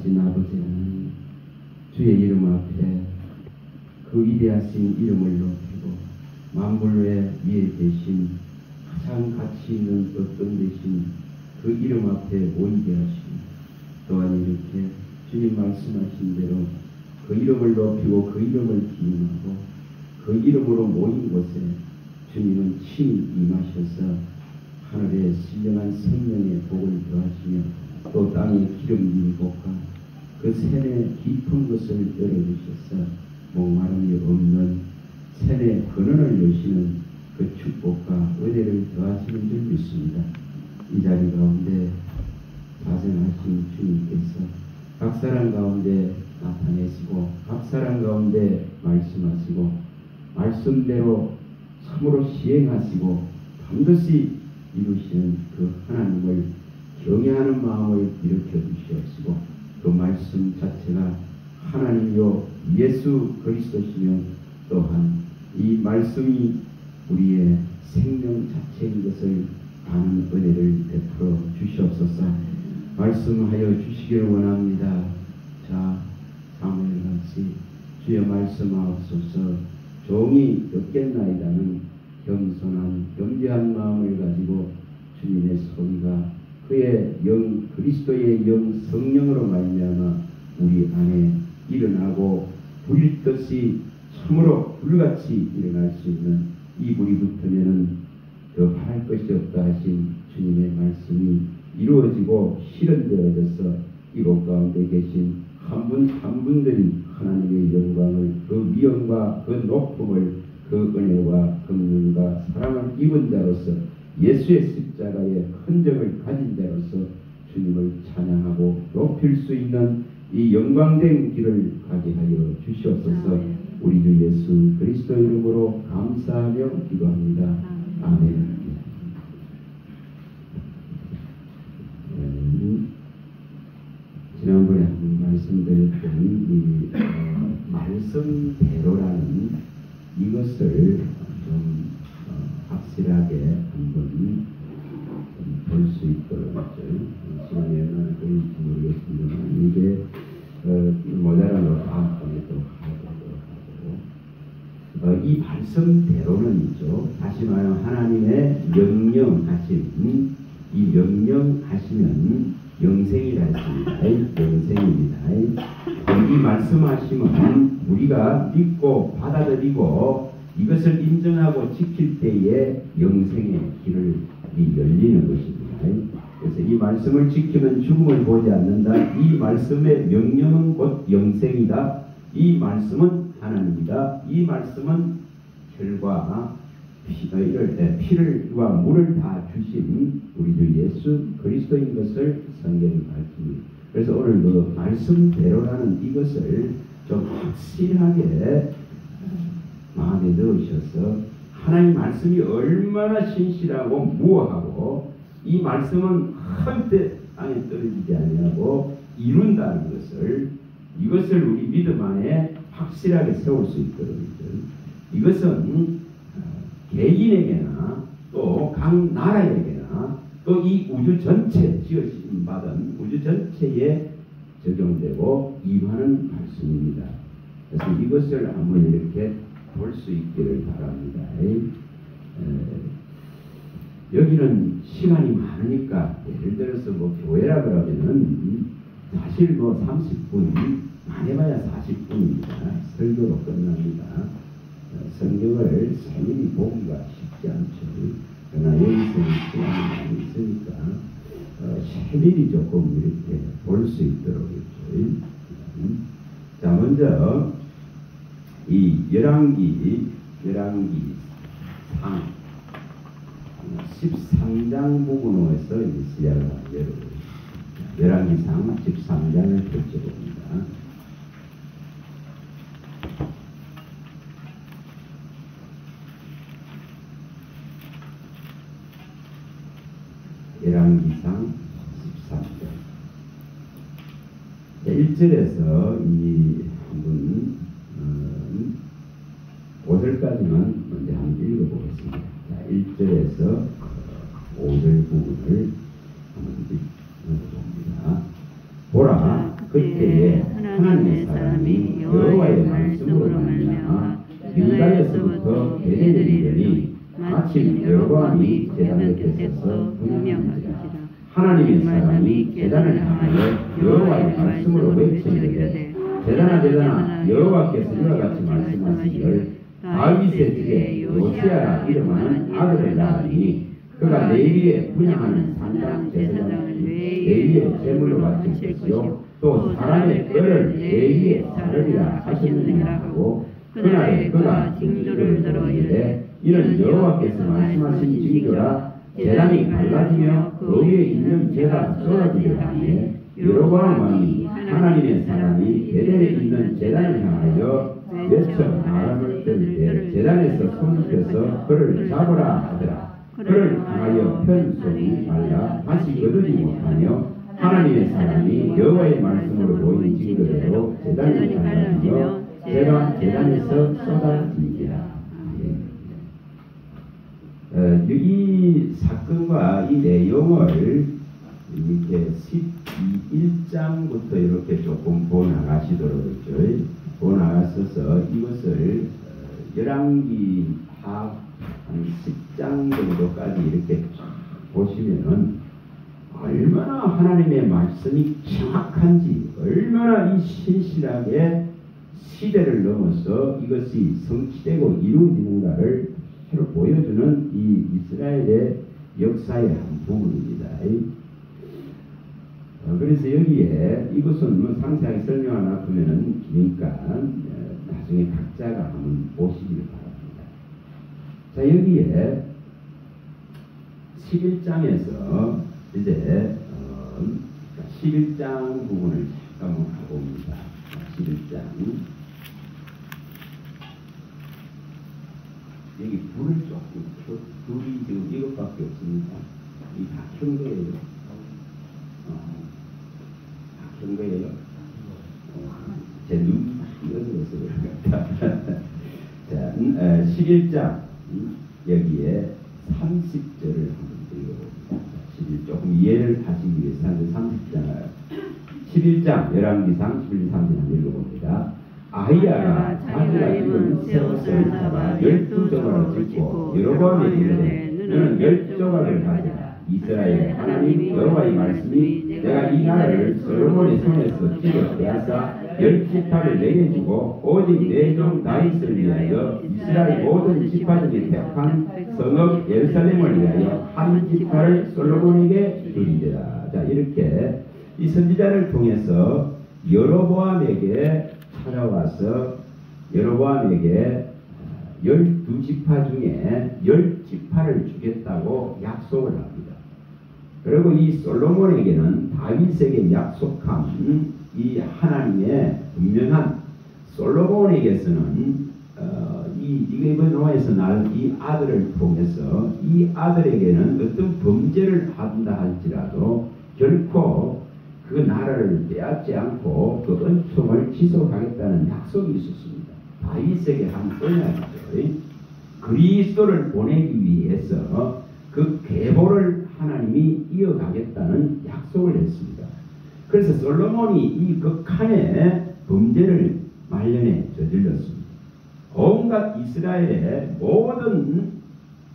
전능하신 아버지 하나님, 주의 이름 앞에 그 위대하신 이름을 높이고 만물 위에 계신 가장 가치 있는 어떤 되신 그 이름 앞에 모이게 하시고, 또한 이렇게 주님 말씀하신 대로 그 이름을 높이고 그 이름을 기념하고 그 이름으로 모인 곳에 주님은 친히 임하셔서 하늘의 신령한 생명의 복을 더하시며 또 땅의 기름 복과 그 샘의 깊은 것을 열어주셔서 목마름이 없는 샘의 근원을 여시는 그 축복과 은혜를 더하시는 줄 믿습니다. 이 자리 가운데 자생하신 주님께서 각 사람 가운데 나타내시고 각 사람 가운데 말씀하시고 말씀대로 참으로 시행하시고 반드시 이루시는 그 하나님을 경외하는 마음을 일으켜 주시옵시고, 그 말씀 자체가 하나님이요 예수 그리스도시며 또한 이 말씀이 우리의 생명 자체인 것을 아는 은혜를 베풀어 주시옵소서. 말씀하여 주시기를 원합니다. 자, 사무엘같이 주여 말씀하옵소서. 종이 듣겠나이다는 겸손한 겸비한 마음을 가지고 주님의 소리가 그의 영 그리스도의 영 성령으로 말미암아 우리 안에 일어나고 불일 듯이 참으로 불같이 일어날 수 있는 이 불이 붙으면은 더 바랄 것이 없다 하신 주님의 말씀이 이루어지고 실현되어져서 이곳 가운데 계신 한 분 한 분들이 하나님의 영광을, 그 위엄과 그 높음을, 그 은혜와 긍휼과 사랑을 입은 자로서 예수의 십자가의 흔적을 가진 자로서 주님을 찬양하고 높일 수 있는 이 영광된 길을 가게 하여 주시옵소서. 우리 주 예수 그리스도 이름으로 감사하며 기도합니다. 아멘. 지난번에 한번 말씀드렸던 이 말씀대로라는 이것을 좀 확실하게 한번 볼 수 있도록 시간이 얼마나 걸릴지 모르겠습니다만 이게 모자라면 다음번에 또 하도록 하고, 이 말씀대로는요, 다시 말하면 하나님의 명령하심, 이 명령하시면 영생이라 했습니다. 영생입니다. 이 말씀하심은 우리가 믿고 받아들이고 이것을 인정하고 지킬 때에 영생의 길을 열리는 것입니다. 그래서 이 말씀을 지키면 죽음을 보지 않는다. 이 말씀의 명령은 곧 영생이다. 이 말씀은 하나님이다. 이 말씀은 혈과 피를과 물을 다 주신 우리 주 예수 그리스도인 것을 성경이 밝힙니다. 그래서 오늘 그 말씀대로라는 이것을 좀 확실하게 마음에 넣으셔서 하나님 말씀이 얼마나 신실하고 무어하고 이 말씀은 절대 땅에 떨어지지 아니하고 이룬다는 것을, 이것을 우리 믿음 안에 확실하게 세울 수 있도록 이것은 개인에게나 또 각 나라에게나 또 이 우주 전체 지어진 받은 우주 전체에 적용되고 임하는 말씀입니다. 그래서 이것을 한번 이렇게 볼 수 있기를 바랍니다. 여기는 시간이 많으니까 예를 들어서 뭐 교회라 그러면은 사실 뭐 30분 많이 봐야 40분입니다. 설교로 끝납니다. 성경을 세밀히 보기가 쉽지 않죠. 그러나 여기서 시간이 많이 있으니까 세밀히 조금 이렇게 볼 수 있도록 했죠. 자, 먼저 이 열왕기 상 13장 부분에서 시작을 합니다. 열왕기상 13장을 펼쳐봅니다. 열왕기상 13장 1절에서 이 한번 5절까지만 먼저 한번 읽어보겠습니다. 자, 1절에서 5절 부분을 한번 읽어봅니다. 보라, 그때에 하나님의 사람이 여호와의 말씀으로 말미암아 유다에서부터 베델에 이르니 마침 여로보암이 제단 곁에 서서 분명하니라. 하나님의 사람이 제단을 향하여 여호와의 말씀으로 외치되 제단아 제단아 여호와께서 이와 같이 말씀하시기를 다윗의 집에 요시아라 이름하는 아들을 낳으니 그가 내 위에 분양하는 산당 제사장을 내 위에 제물로 바칠 것이요 또 사람의 뼈를 내 위에 사르리라 하셨느니라 하고 그날에 그가 징조를 들어 이르되 이는 여호와께서 말씀하신 징조라 제단이 갈라지며 그 위에 있는 죄가 쏟아지려 하니 여로보암 왕이 하나님의 사람이 베델에 있는 제단을 향하여 외쳐 바람을 뜰 때 제단에서 손을 펴서 그를 잡으라 하더라. 그를 향하여 편손이 말라 다시 거두지 못하며 하나님의 사람이 여호와의 말씀으로 보인 징조대로 제단을 갈라지며 죄가 제단에서 쏟아지니라. 이 사건과 이 내용을 이렇게 11장부터 이렇게 조금 보나가시도록 했죠. 보나가셔서 이것을 열왕기 한 10장 정도까지 이렇게 보시면은 얼마나 하나님의 말씀이 정확한지, 얼마나 이 신실하게 시대를 넘어서 이것이 성취되고 이루어지는가를 서로 보여주는 이 이스라엘의 역사의 한 부분입니다. 그래서 여기에 이것은 뭐 상세하게 설명 안 하면은 기니까 나중에 각자가 한번 보시길 바랍니다. 자, 여기에 11장에서 이제 11장 부분을 잠깐 가봅니다. 11장 여기 불을 조금 불이 지금 이것밖에 없습니다. 이 다 켠 거예요. 다 켠 거예요. 제 눈이 이어져서 그런가. 자, 11장 여기에 30절을 한번 읽어봅니다. 조금 이해를 하시기 위해서 30장 11장 열왕기상 11, 30절 한번 읽어봅니다. 아히야가 자기가 입은 새 옷을 잡아 12조각을 짓고 여로보암에 이르되 너는 10조각을 가져라. 이스라엘의 하나님 여호와의 말씀이 내가 이 나라를 솔로몬의 손에서 쥐어 빼앗아 10지파를 내게 주고 오직 내 종 다윗을 위하여 이스라엘 모든 지파 중에 택한 성읍 예루살렘을 위하여 한 지파를 솔로몬에게 주리라. 자, 이렇게 이 선지자를 통해서 여로보암에게 찾아와서 여로보암에게 12지파 중에 10지파를 주겠다고 약속을 합니다. 그리고 이 솔로몬에게는 다윗에게 약속한 이 하나님의 분명한 솔로몬에게서는 이번 노아에서 날 이 아들을 통해서 이 아들에게는 어떤 범죄를 한다 할지라도 결코 그 나라를 빼앗지 않고 그 은총을 지속하겠다는 약속이 있었습니다. 다윗에게 한 언약이죠. 그리스도를 보내기 위해서 그 계보를 하나님이 이어가겠다는 약속을 했습니다. 그래서 솔로몬이 이 극한의 범죄를 말년에 저질렀습니다. 온갖 이스라엘의 모든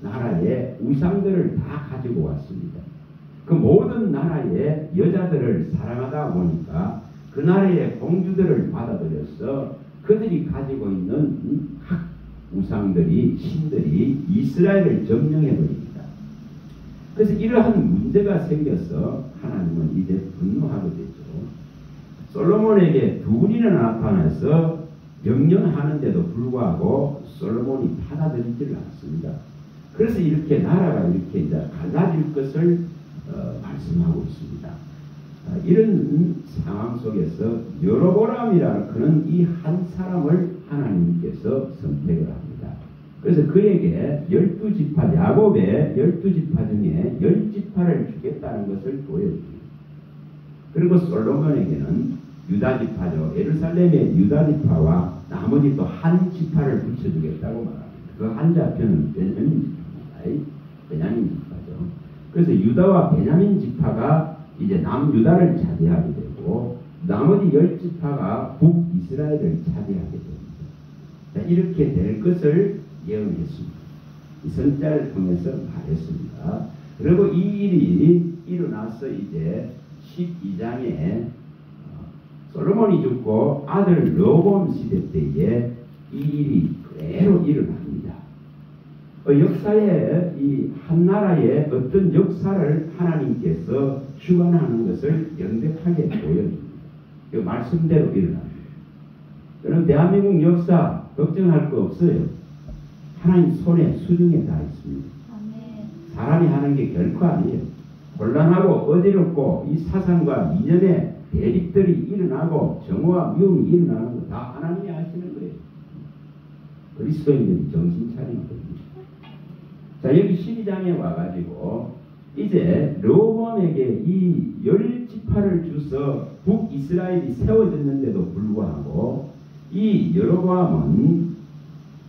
나라의 우상들을 다 가지고 왔습니다. 그 모든 나라의 여자들을 사랑하다 보니까 그 나라의 공주들을 받아들여서 그들이 가지고 있는 각 우상들이 신들이 이스라엘을 점령해버립니다. 그래서 이러한 문제가 생겨서 하나님은 이제 분노하게 되죠. 솔로몬에게 두 분이나 나타나서 명령하는데도 불구하고 솔로몬이 받아들이지를 않습니다. 그래서 이렇게 나라가 이렇게 이제 갈라질 것을 말씀하고 있습니다. 이런 상황 속에서 여로보암이라는 그는 이 한 사람을 하나님께서 선택을 합니다. 그래서 그에게 12지파, 야곱의 12지파 중에 10지파를 주겠다는 것을 보여줍니다. 그리고 솔로몬에게는 유다지파죠. 예루살렘의 유다지파와 나머지 또 한 지파를 붙여주겠다고 말합니다. 그 한 자표는 베냐민 지파입니다. 베냐민 지파죠. 그래서 유다와 베냐민 지파가 이제 남유다를 차지하게 되고 나머지 10지파가 북이스라엘을 차지하게 됩니다. 자, 이렇게 될 것을 예언했습니다. 이 선자를 통해서 말했습니다. 그리고 이 일이 일어나서 이제 12장에 솔로몬이 죽고 아들 르호보암 시대 때에 이 일이 그대로 일어납니다. 역사에 이 한 나라의 어떤 역사를 하나님께서 주관하는 것을 명백하게 보여줍니다. 그 말씀대로 일어납니다. 그럼 대한민국 역사 걱정할 거 없어요. 하나님 손에 수중에 다 있습니다. 사람이 하는 게 결코 아니에요. 혼란하고 어지럽고 이 사상과 이념의 대립들이 일어나고 정오와 미움이 일어나는 거 다 하나님이 아시는 거예요. 그리스도인들이 정신 차리는 겁니다. 자, 여기 12장에 와가지고 이제 르호보암에게 이 10지파를 주서 북이스라엘이 세워졌는데도 불구하고 이 여로보암은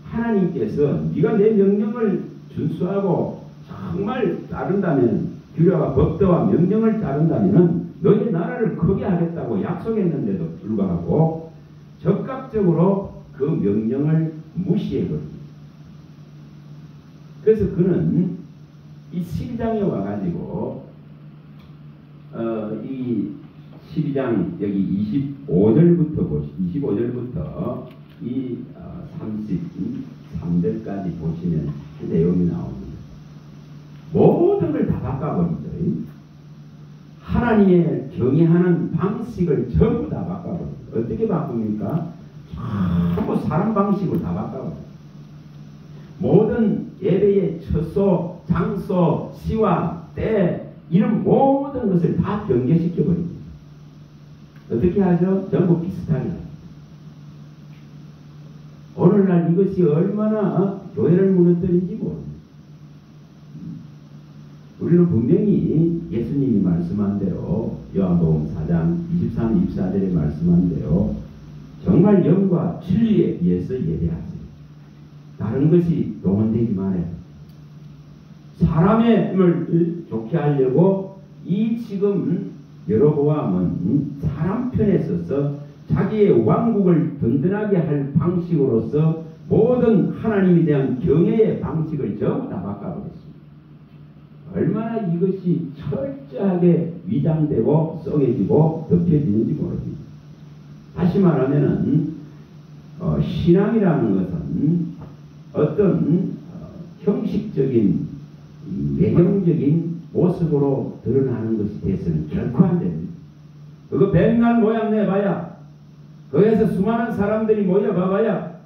하나님께서 네가 내 명령을 준수하고 정말 따른다면, 규례와 법도와 명령을 따른다면 너의 나라를 크게 하겠다고 약속했는데도 불구하고 적극적으로 그 명령을 무시해버립니다. 그래서 그는 이 12장에 와가지고 이 12장 여기 25절부터 이 33절까지 보시면 그 내용이 나옵니다. 모든 걸 다 바꿔버리죠. 하나님의 경외하는 방식을 전부 다 바꿔버립니다. 어떻게 바꿉니까? 전부 사람 방식으로 다 바꿔버립니다. 모든 예배의 처소, 장소, 시와 때 이런 모든 것을 다 변개시켜버립니다. 어떻게 하죠? 전부 비슷하게 합니다. 오늘날 이것이 얼마나 교회를 무너뜨린지 모릅니다. 우리는 분명히 예수님이 말씀한 대로 요한복음 4장 23, 24절에 말씀한 대로 정말 영과 진리에 비해서 예배하세요. 다른 것이 동원되기만 해요. 사람을 좋게 하려고 이 지금 여로보암은 사람 편에 서서 자기의 왕국을 든든하게 할 방식으로서 모든 하나님에 대한 경외의 방식을 전부 다 바꿔버렸습니다. 얼마나 이것이 철저하게 위장되고 썩여지고 덮여지는지 모릅니다. 다시 말하면은 신앙이라는 것은 어떤 형식적인 외형적인 모습으로 드러나는 것이 돼서는 결코 안 됩니다. 그거 백날 모양 내봐야, 거기에서 수많은 사람들이 모여봐봐야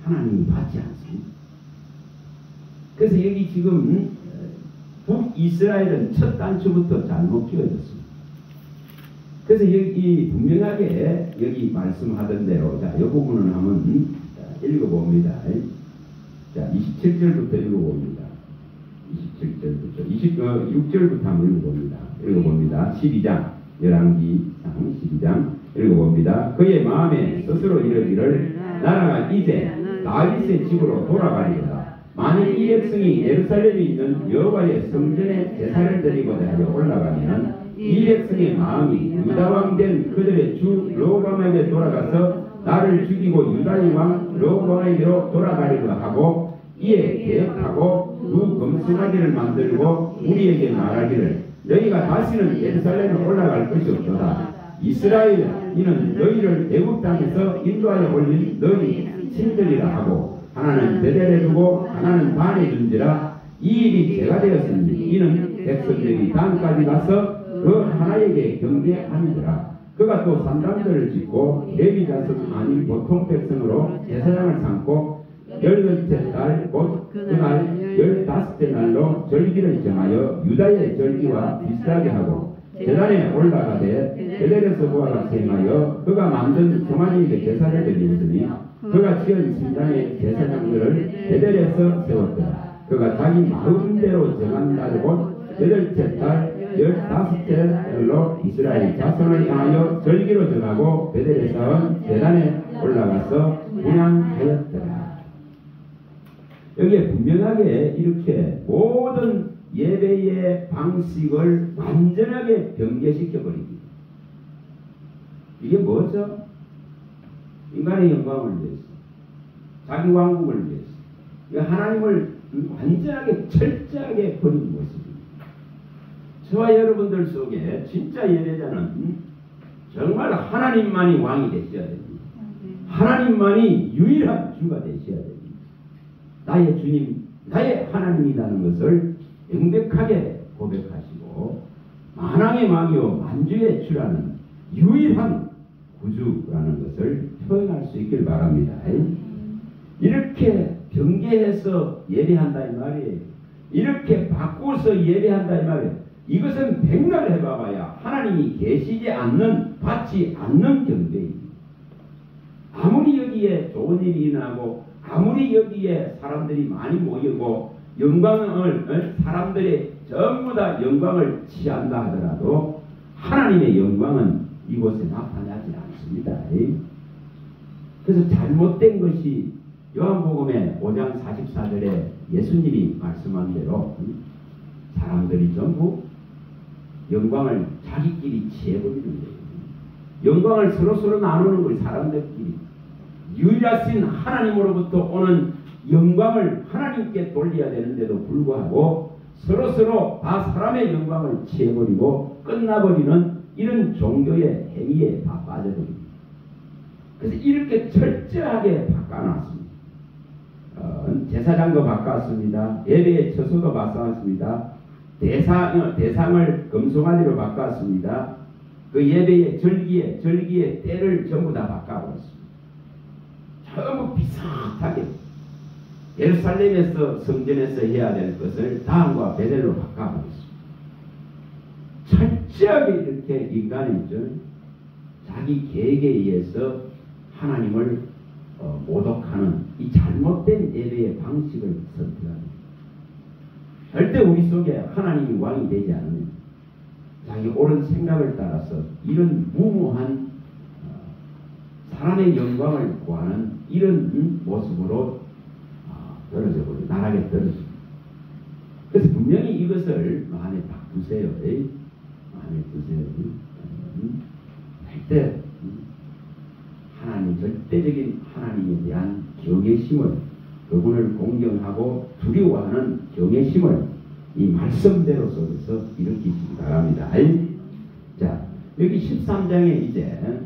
하나님이 받지 않습니다. 그래서 여기 지금 북이스라엘은 첫 단추부터 잘못 끼워졌습니다. 그래서 여기 분명하게 여기 말씀하던 대로, 자, 이 부분을 한번 읽어봅니다. 자, 27절부터 읽어봅니다. 27절부터 26절부터 한번 읽어봅니다. 12장 열왕기상 12장 읽어봅니다. 그의 마음에 스스로 이르기를 나라가 이제 다윗의 집으로 돌아가리로다. 만일 이 백성이 예루살렘에 있는 여호와의 성전에 제사를 드리고자 하여 올라가면 이 백성의 마음이 유다 왕 된 그들의 주 르호보암에게 돌아가서 나를 죽이고 유다의 왕 르호보암에게로 돌아가리라 하고 이에 계획하고 두 검승아지를 만들고 우리에게 말하기를 너희가 다시는 예루살렘에 올라갈 것이 없도다. 이스라엘 이는 너희를 애굽 땅에서 인도하여 올린 너희 친들이라 하고 하나는 베델에 두고 하나는 단에 둔지라. 이 일이 제가 되었으니 이는 백성들이 단까지 가서 그 하나에게 경배하니라. 그가 또 산당들을 짓고 레위 자손 아닌 보통 백성으로 제사장을 삼고 18째 달 곧 그날 15째 날로 절기를 정하여 유다의 절기와 비슷하게 하고 제단에 올라가되 베델에서 그와 같이 행하여 그가 만든 소마니에게 제사를 드리우더니 그가 지은 신장의 제사장들을 베델에서 세웠더라. 그가 자기 마음대로 정한 날 곧 8째 달 15째 날로 이스라엘 자손을 향하여 절기로 정하고 베델에 쌓은 제단에 올라가서 분향하였더라. 여기에 분명하게 이렇게 모든 예배의 방식을 완전하게 변개시켜 버립니다. 이게 뭐죠? 인간의 영광을 위해서, 자기 왕국을 위해서, 하나님을 완전하게 철저하게 버린 모습입니다. 저와 여러분들 속에 진짜 예배자는 정말 하나님만이 왕이 되셔야 됩니다. 하나님만이 유일한 주가 되셔야 됩니다. 나의 주님, 나의 하나님이라는 것을 명백하게 고백하시고 만왕의 왕이요 만주의 주라는 유일한 구주라는 것을 표현할 수 있길 바랍니다. 이렇게 변개해서 예배한다 이 말이에요. 이렇게 바꾸어서 예배한다 이 말이에요. 이것은 백날 해봐봐야 하나님이 계시지 않는, 받지 않는 경배입니다. 아무리 여기에 좋은 일이 일어나고 아무리 여기에 사람들이 많이 모이고 영광을 사람들이 전부 다 영광을 취한다 하더라도 하나님의 영광은 이곳에 나타나지 않습니다. 그래서 잘못된 것이 요한복음의 5장 44절에 예수님이 말씀한 대로 사람들이 전부 영광을 자기끼리 취해버리는 거예요. 영광을 서로서로 나누는 걸 사람들끼리 유일하신 하나님으로부터 오는 영광을 하나님께 돌려야 되는데도 불구하고 서로서로 다 사람의 영광을 취해버리고 끝나버리는 이런 종교의 행위에 다 빠져버립니다. 그래서 이렇게 철저하게 바꿔놨습니다. 제사장도 바꿨습니다. 예배의 처소도 바꿨습니다. 대상을 금송아지로 바꿨습니다. 그 예배의 절기의 때를 전부 다 바꿔버렸습니다. 전부 비슷하게 예루살렘에서 성전에서 해야 될 것을 다음과 베델로 바꿔버렸습니다. 철저하게 이렇게 인간은 자기 계획에 의해서 하나님을 모독하는 이 잘못된 예배의 방식을 선택합니다. 절대 우리 속에 하나님이 왕이 되지 않으면 자기 옳은 생각을 따라서 이런 무모한 사람의 영광을 구하는 이런 모습으로 떨어져 버려 나락에 떨어집니다. 그래서 분명히 이것을 마음에 딱 두세요. 마음에 두세요. 절대 하나님 절대적인 하나님에 대한 경외심을 그분을 공경하고 두려워하는 경외심을 이 말씀대로 속에서 일으키시기 바랍니다. 자, 여기 13장에 이제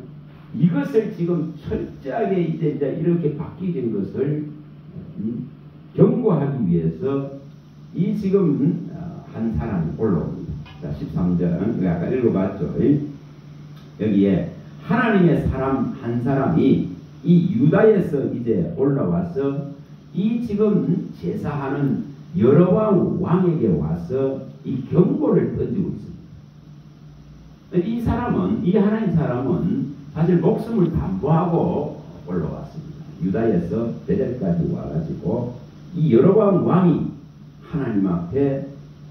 이것을 지금 철저하게 이제 이렇게 바뀌는 것을 경고하기 위해서 이 지금 한 사람이 올라옵니다. 자, 13장 우리 아까 읽어봤죠. 여기에 하나님의 사람 한 사람이 이 유다에서 이제 올라와서 이 지금 제사하는 여로보암 왕에게 와서 이 경고를 던지고 있습니다. 이 사람은, 이 하나님 사람은 사실 목숨을 담보하고 올라왔습니다. 유다에서 베델까지 와가지고 이 여로보암 왕이 하나님 앞에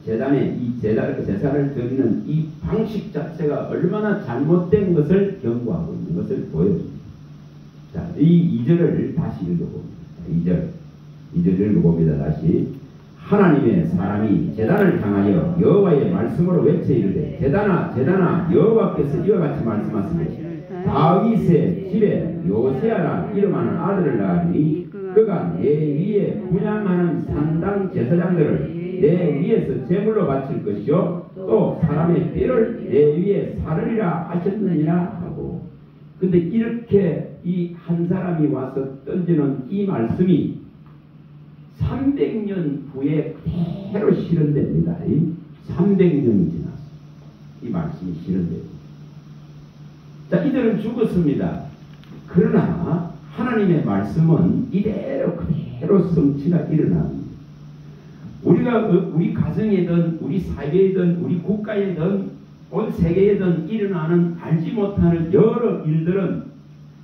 제단에 이 제사를 드리는 이 방식 자체가 얼마나 잘못된 것을 경고하고 있는 것을 보여줍니다. 자, 이 2절을 다시 읽어봅니다. 2절 읽어봅니다. 다시. 하나님의 사람이 제단을 향하여 여호와의 말씀으로 외쳐 이르되 제단아 여호와께서 이와 같이 말씀하시되 다윗의 집에 요새야라 이름하는 아들을 낳으니 그가 내 위에 분양하는 산당 제사장들을 내 위에서 제물로 바칠 것이요 또 사람의 뼈를 내 위에 사르리라 하셨느니라 하고. 근데 이렇게 이 한 사람이 와서 던지는 이 말씀이 300년 후에 그대로 실현됩니다. 300년이 지났어. 이 말씀이 실현됩니다. 자, 이들은 죽었습니다. 그러나 하나님의 말씀은 이대로 성취가 일어납니다. 우리가 우리 가정이든 우리 사회이든 우리 국가이든 온 세계에든 일어나는 알지 못하는 여러 일들은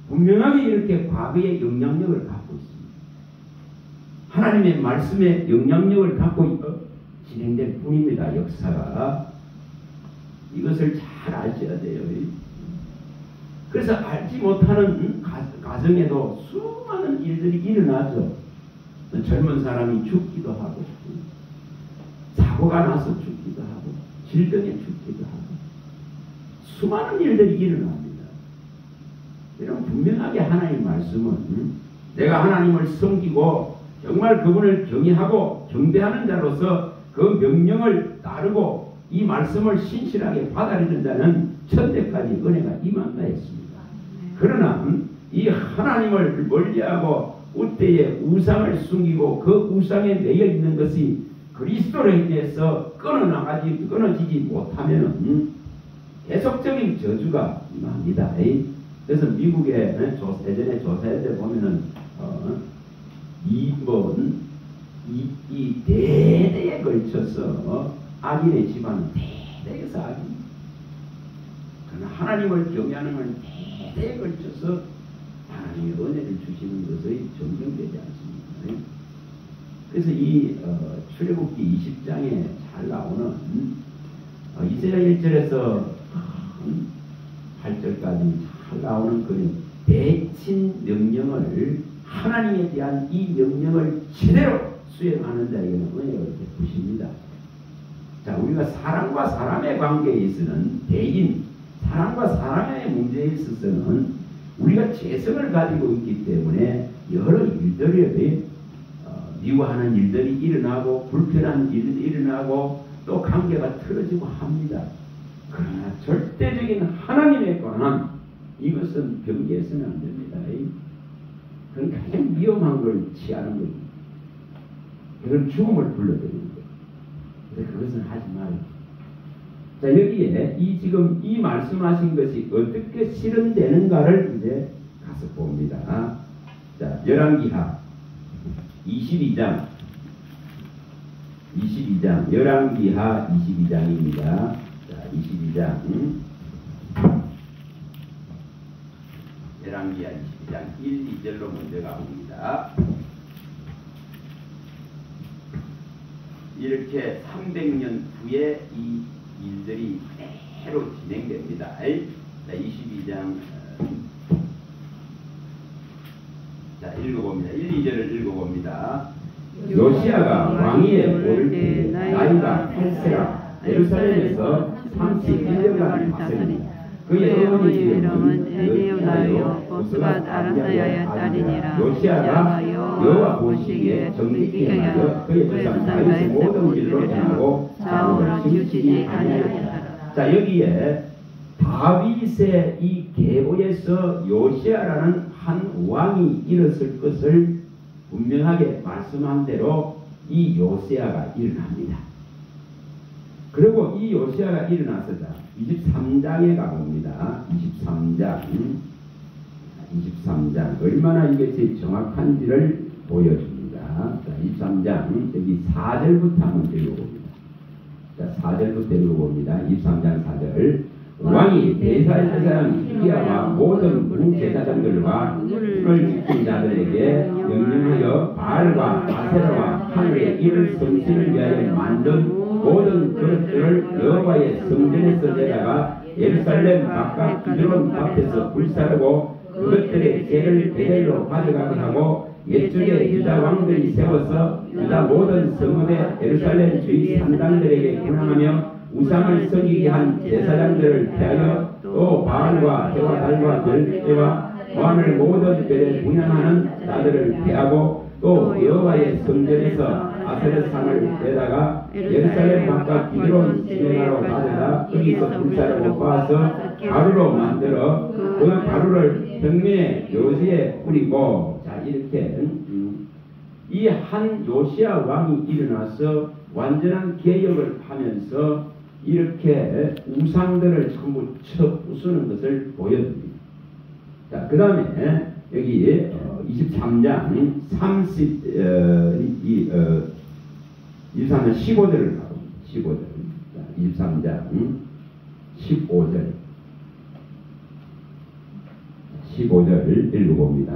분명하게 이렇게 과거의 영향력을 갖고 있습니다. 하나님의 말씀에 영향력을 갖고 진행될 뿐입니다. 역사가. 이것을 잘 아셔야 돼요. 그래서 알지 못하는 가정에도 수많은 일들이 일어나죠. 젊은 사람이 죽기도 하고 사고가 나서 죽기도 하고 질병에 죽기도 하고 수많은 일들이 일어납니다. 이런 분명하게 하나님 말씀은 내가 하나님을 섬기고 정말 그분을 경외하고 경배하는 자로서 그 명령을 따르고 이 말씀을 신실하게 받아들이는 자는 천대까지 은혜가 임한다 했습니다. 그러나 이 하나님을 멀리하고 우때에 우상을 숨기고 그 우상에 매여 있는 것이 그리스도로 인해서 끊어지지 못하면 계속적인 저주가 임합니다. 그래서 미국의 예전에 조사할 때 보면은 이 대대에 걸쳐서 악인의 집안은 대대에서 악인. 그러나 하나님을 경외하는 건 대대에 걸쳐서 하나님의 은혜를 주시는 것이 정정되지 않습니다. 그래서 이 출애굽기 20장에 잘 나오는 이사야 1절에서 8절까지 잘 나오는 그 대친 명령을 하나님에 대한 이 명령을 제대로 수행하는 자에게는 은혜가 베푸십니다. 자, 우리가 사람과 사람의 관계에 있어서는 대인, 사람과 사람의 문제에 있어서는 우리가 재성을 가지고 있기 때문에 여러 일들이 미워하는 일들이 일어나고 불편한 일들이 일어나고 또 관계가 틀어지고 합니다. 그러나 절대적인 하나님에 관한 이것은 경계해서는 안 됩니다. 그건 가장 위험한 걸 취하는 겁니다. 그건 죽음을 불러들이는 거예요. 그래서 그것은 하지 말아요. 자, 여기에 지금 이 말씀하신 것이 어떻게 실현되는가를 이제 가서 봅니다. 자, 열왕기하 22장, 열왕기하 22장입니다. 자, 22장, 열왕기하 22장 1, 2절로 먼저 가봅니다. 이렇게 300년 후에 이 일들이 그대로 진행됩니다. 자, 22장 자, 읽어봅니다. 1, 2절을 읽어봅니다. 요시야가 왕위에 오를 때 나이가 8세라 예루살렘에서 31년간 다스리니 그의 어머니 이름은 엘리오나요 보스가 아라사야의 딸이니라. 요시야가 여호와 보시기에 정직히 행하여 그의 조상 다윗의 모든 길로 행하고 좌우로 치우치지 아니하였더라. 자, 여기에 다윗의 이 계보에서 요시야라는 한 왕이 일었을 것을 분명하게 말씀한 대로 이 요시야가 일어납니다. 그리고 이 요시야가 일어나서 23장에 가봅니다. 23장 얼마나 이것이 정확한지를 보여줍니다. 자, 23장 여기 4절부터 한번 읽어봅니다. 자, 4절부터 읽어봅니다. 23장 4절. 왕이 대사의 사람 히기야와 모든 무제사장들과 불을 지킨 자들에게 명령하여 바알과 아세라와 하늘의 이를 성신을 위하여 만든 모든 그릇들을 여호와의 성전에서 내다가 예루살렘 바깥 기드론 앞에서 불사르고 그것들의 죄를 베델로 가져가게 하고 옛적에 유다 왕들이 세워서 유다 모든 성읍의 예루살렘 주위 산당들에게 분향하며 우상을 섬기게 한 제사장들을 피하여 또 바알과 해와 달과 별대와 왕을 모든 별에 분향하는 자들을 피하고 또 여호와의 성전에서 아세르상을 내다가 예루살렘 바깥 기드론 시내가로 가져다 거기서 불사르고 빻아서 가루로 만들어 그 가루를 평면의 요새에 뿌리고. 자, 이렇게 이 한 요시야 왕이 일어나서 완전한 개혁을 하면서 이렇게 우상들을 전부 쳐 부수는 것을 보여줍니다. 자, 그 다음에 여기 23장 23장 15절을 가봅니다. 15절. 자, 23장 15절 읽어봅니다.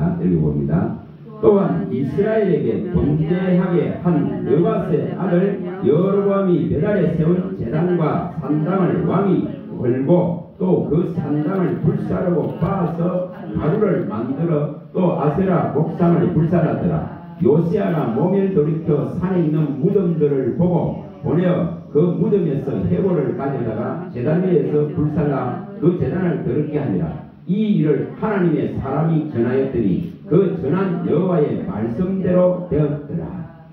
또한 이스라엘에게 범죄하게 한 느밧의 아들 여로보암이 베달에 세운 제단과 산당을 왕이 걸고 또 그 산당을 불사르고 빻아서 가루를 만들어 또 아세라 목상을 불살랐더라. 요시야가 몸을 돌이켜 산에 있는 무덤들을 보고 보내어 그 무덤에서 해골을 가져다가 제단 위에서 불살라 그 제단을 더럽게 하니라. 이 일을 하나님의 사람이 전하였더니 그 전한 여호와의 말씀대로 되었더라.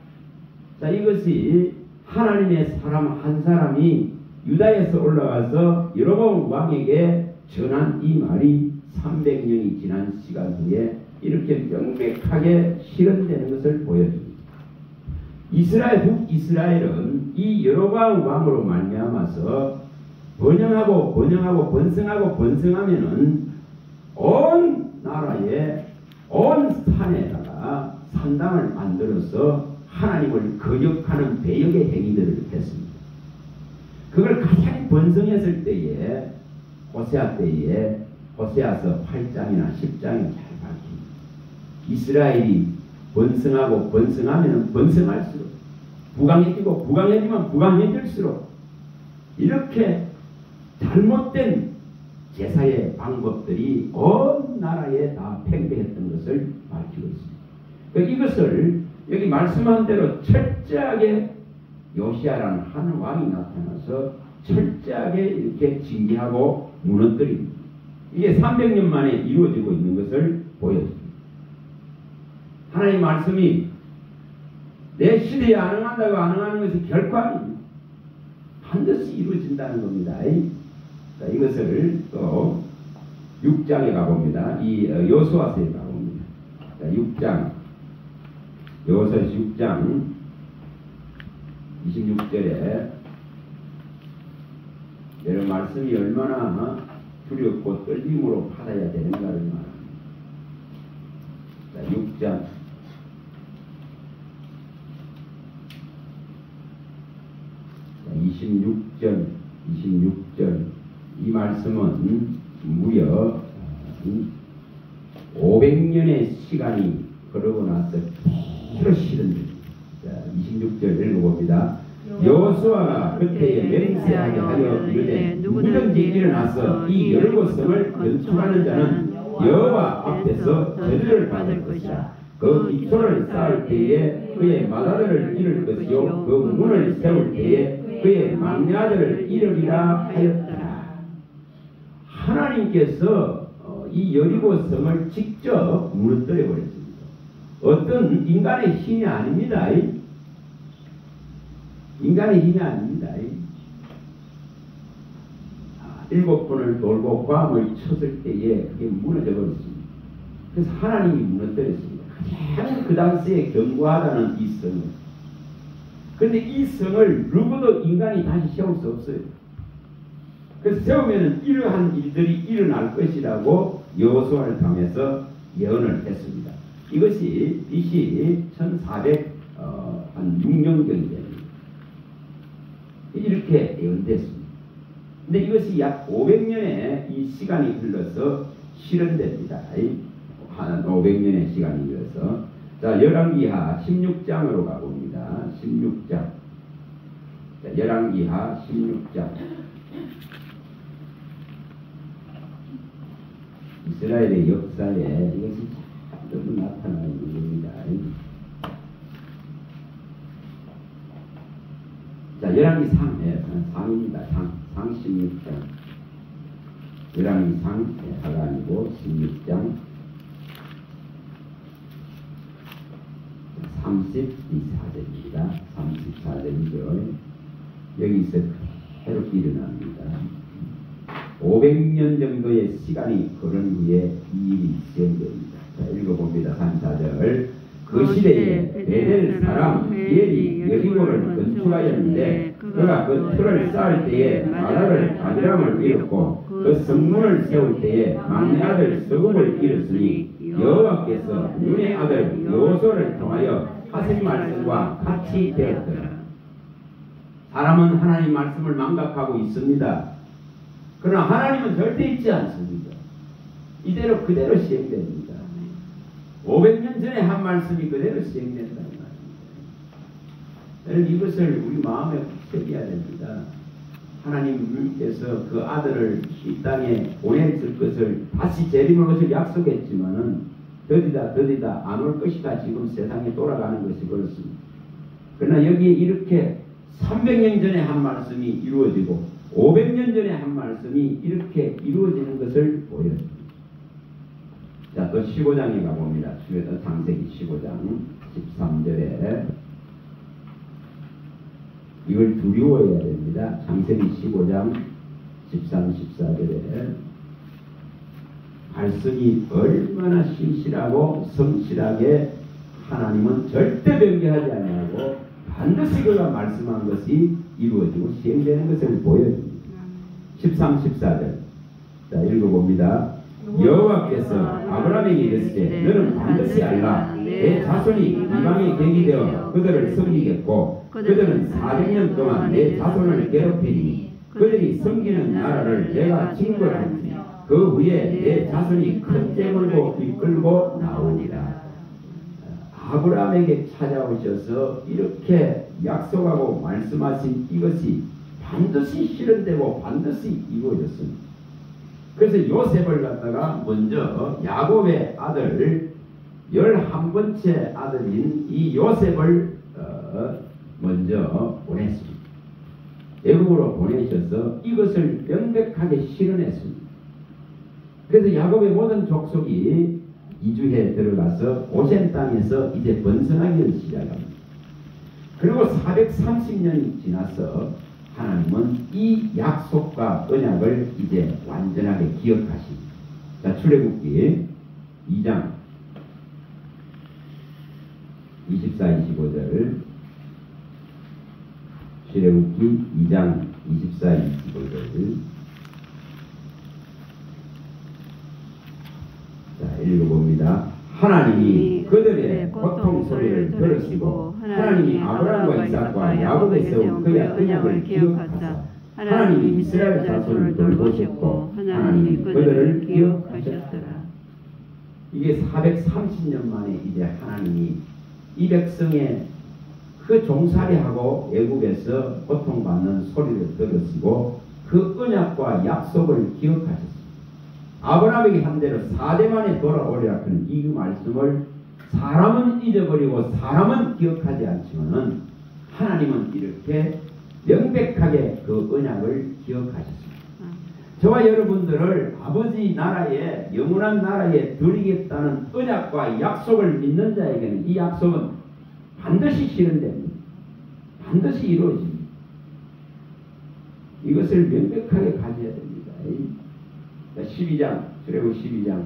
자, 이것이 하나님의 사람 한 사람이 유다에서 올라와서 여로보암 왕에게 전한 이 말이 300년이 지난 시간 후에 이렇게 명백하게 실현되는 것을 보여줍니다. 북이스라엘은 이 여로보암 왕으로 말미암아서 번영하고 번성하면은 온 나라에 온 산에다가 산당을 만들어서 하나님을 거역하는 배역의 행위들을 했습니다. 그걸 가장 번성했을 때에 호세아 때에 호세아서 8장이나 10장이 잘 밝힙니다. 이스라엘이 번성하고 번성하면 번성할수록 부강해지면 부강해질수록 이렇게 잘못된 제사의 방법들이 온 나라에 다 팽배했던 것을 밝히고 있습니다. 이것을 여기 말씀한 대로 철저하게 요시아라는 한 왕이 나타나서 철저하게 이렇게 징계하고 무너뜨립니다. 이게 300년 만에 이루어지고 있는 것을 보여줍니다. 하나님 말씀이 내 시대에 안응한다고 안응하는 것이 결코 아닙니다. 반드시 이루어진다는 겁니다. 자, 이것을 또 6장에 가봅니다. 이 여호수아서에 가봅니다. 자, 6장 여호수아 6장 26절에 이런 말씀이 얼마나 두렵고 떨림으로 받아야 되는가를 말합니다. 자, 6장 26절 이 말씀은 무려 500년의 시간이 흐르고 나서 그대로 실현됩니다. 26절 읽어봅니다. 여호수아가 그때에 맹세하게 하여 이르되 누구든지 일어나서 이 열곳성을 건축하는 자는 여호와 앞에서 저주를 받을 것이라. 그 기초를 쌓을 때에 그의 맏아들을 잃을 것이요 그 문을 세울 때에 그의 막내 아들을 잃으리라 하였더라. 하나님께서 이 여리고 성을 직접 무너뜨려 버렸습니다. 어떤 인간의 힘이 아닙니다. 인간의 힘이 아닙니다. 7번을 돌고 괌을 쳤을 때에 그게 무너져 버렸습니다. 그래서 하나님이 무너뜨렸습니다. 가장 그 당시에 견고하다는 이 성을. 그런데 이 성을 누구도 인간이 다시 세울 수 없어요. 그래서 세우면 이러한 일들이 일어날 것이라고 여호수아를 통해서 예언을 했습니다. 이것이 BC 1406년경이 됩니다. 이렇게 예언됐습니다. 근데 이것이 약 500년의 이 시간이 흘러서 실현됩니다. 한 500년의 시간이 흘러서. 자, 열왕기하 16장으로 가봅니다. 16장. 자, 열왕기하 16장. 이스라엘의 역사에 이것이 자꾸 나타나는 겁니다. 자, 열왕기 상입니다. 상 16장. 열왕기 상 하가 아니고 16장 34절입니다. 34절이죠. 여기서 그대로 일어납니다. 500년 정도의 시간이 흐른 후에 이 일이 시행됩니다. 자, 읽어봅니다. 34절. 그 시대에 베델 사람 히엘이 여리고를 건축하였는데 그가 그 틀을 쌓을 때에 마다를 아비람을 잃었고 그 성문을 세울 때에 막내 아들 서굽을 잃었으니 여호와께서 눈의 아들 여호수아를 통하여 하신 말씀과 같이 되었더라. 사람은 하나님 말씀을 망각하고 있습니다. 그러나 하나님은 절대 잊지 않습니다. 이대로 그대로 시행됩니다. 500년 전에 한 말씀이 그대로 시행된다는 말입니다. 여러분, 이것을 우리 마음에 새겨야 됩니다. 하나님께서 그 아들을 이 땅에 보냈을 것을 다시 재림할 것을 약속했지만은 더디다 안 올 것이다. 지금 세상에 돌아가는 것이 그렇습니다. 그러나 여기에 이렇게 300년 전에 한 말씀이 이루어지고 500년 전에 한 말씀이 이렇게 이루어지는 것을 보여줍니다. 또 15장에 가봅니다. 창세기 15장 13절에 이걸 두려워해야 됩니다. 창세기 15장 13, 14절에 발성이 얼마나 신실하고 성실하게 하나님은 절대 변개하지 아니하고 반드시 그가 말씀한 것이 이루어지고 시행되는 것을 보여줍니다. 13, 14절 자 읽어봅니다. 여호와께서 아브라함에게 이르시되 너는 반드시 알라. 내 자손이 이방에 객이 되어 그들을 섬기겠고 그들은 400년 동안 내 자손을 괴롭히니 그들이 섬기는 나라를 내가 징벌하니 그 후에 내 자손이 큰 재물고 이끌고 나오리라. 아브라함에게 찾아오셔서 이렇게 약속하고 말씀하신 이것이 반드시 실현되고 반드시 이루어졌습니다. 그래서 요셉을 갖다가 먼저 야곱의 아들 11번째 아들인 이 요셉을 먼저 보냈습니다. 애국으로 보내셔서 이것을 명백하게 실현했습니다. 그래서 야곱의 모든 족속이 이주해 들어가서 고센 땅에서 이제 번성하기를 시작합니다. 그리고 430년이 지나서 하나님은 이 약속과 언약을 이제 완전하게 기억하십니다. 자, 출애굽기 2장 24, 25절 출애굽기 2장 24, 25절 자, 읽어봅니다. 하나님이 그들의 고통 소리를 들으시고 하나님이 아브라함과 이삭과 야곱에 세운 그의 언약을 기억하사 하나님이 이스라엘 자손을 돌보셨고 하나님이 그들을 기억하셨더라. 이게 430년 만에 이제 하나님이 이 백성의 그 종살이하고 애국에서 고통받는 소리를 들으시고 그 언약과 약속을 기억하셨습니다. 아브라함에게 한 대로 4대 만에 돌아오리라 하는 이 말씀을 사람은 잊어버리고 사람은 기억하지 않지만은 하나님은 이렇게 명백하게 그 언약을 기억하셨습니다. 저와 여러분들을 아버지 나라에 영원한 나라에 드리겠다는 언약과 약속을 믿는 자에게는 이 약속은 반드시 실현됩니다. 반드시 이루어집니다. 이것을 명백하게 가져야 됩니다. 12장, 출애굽 12장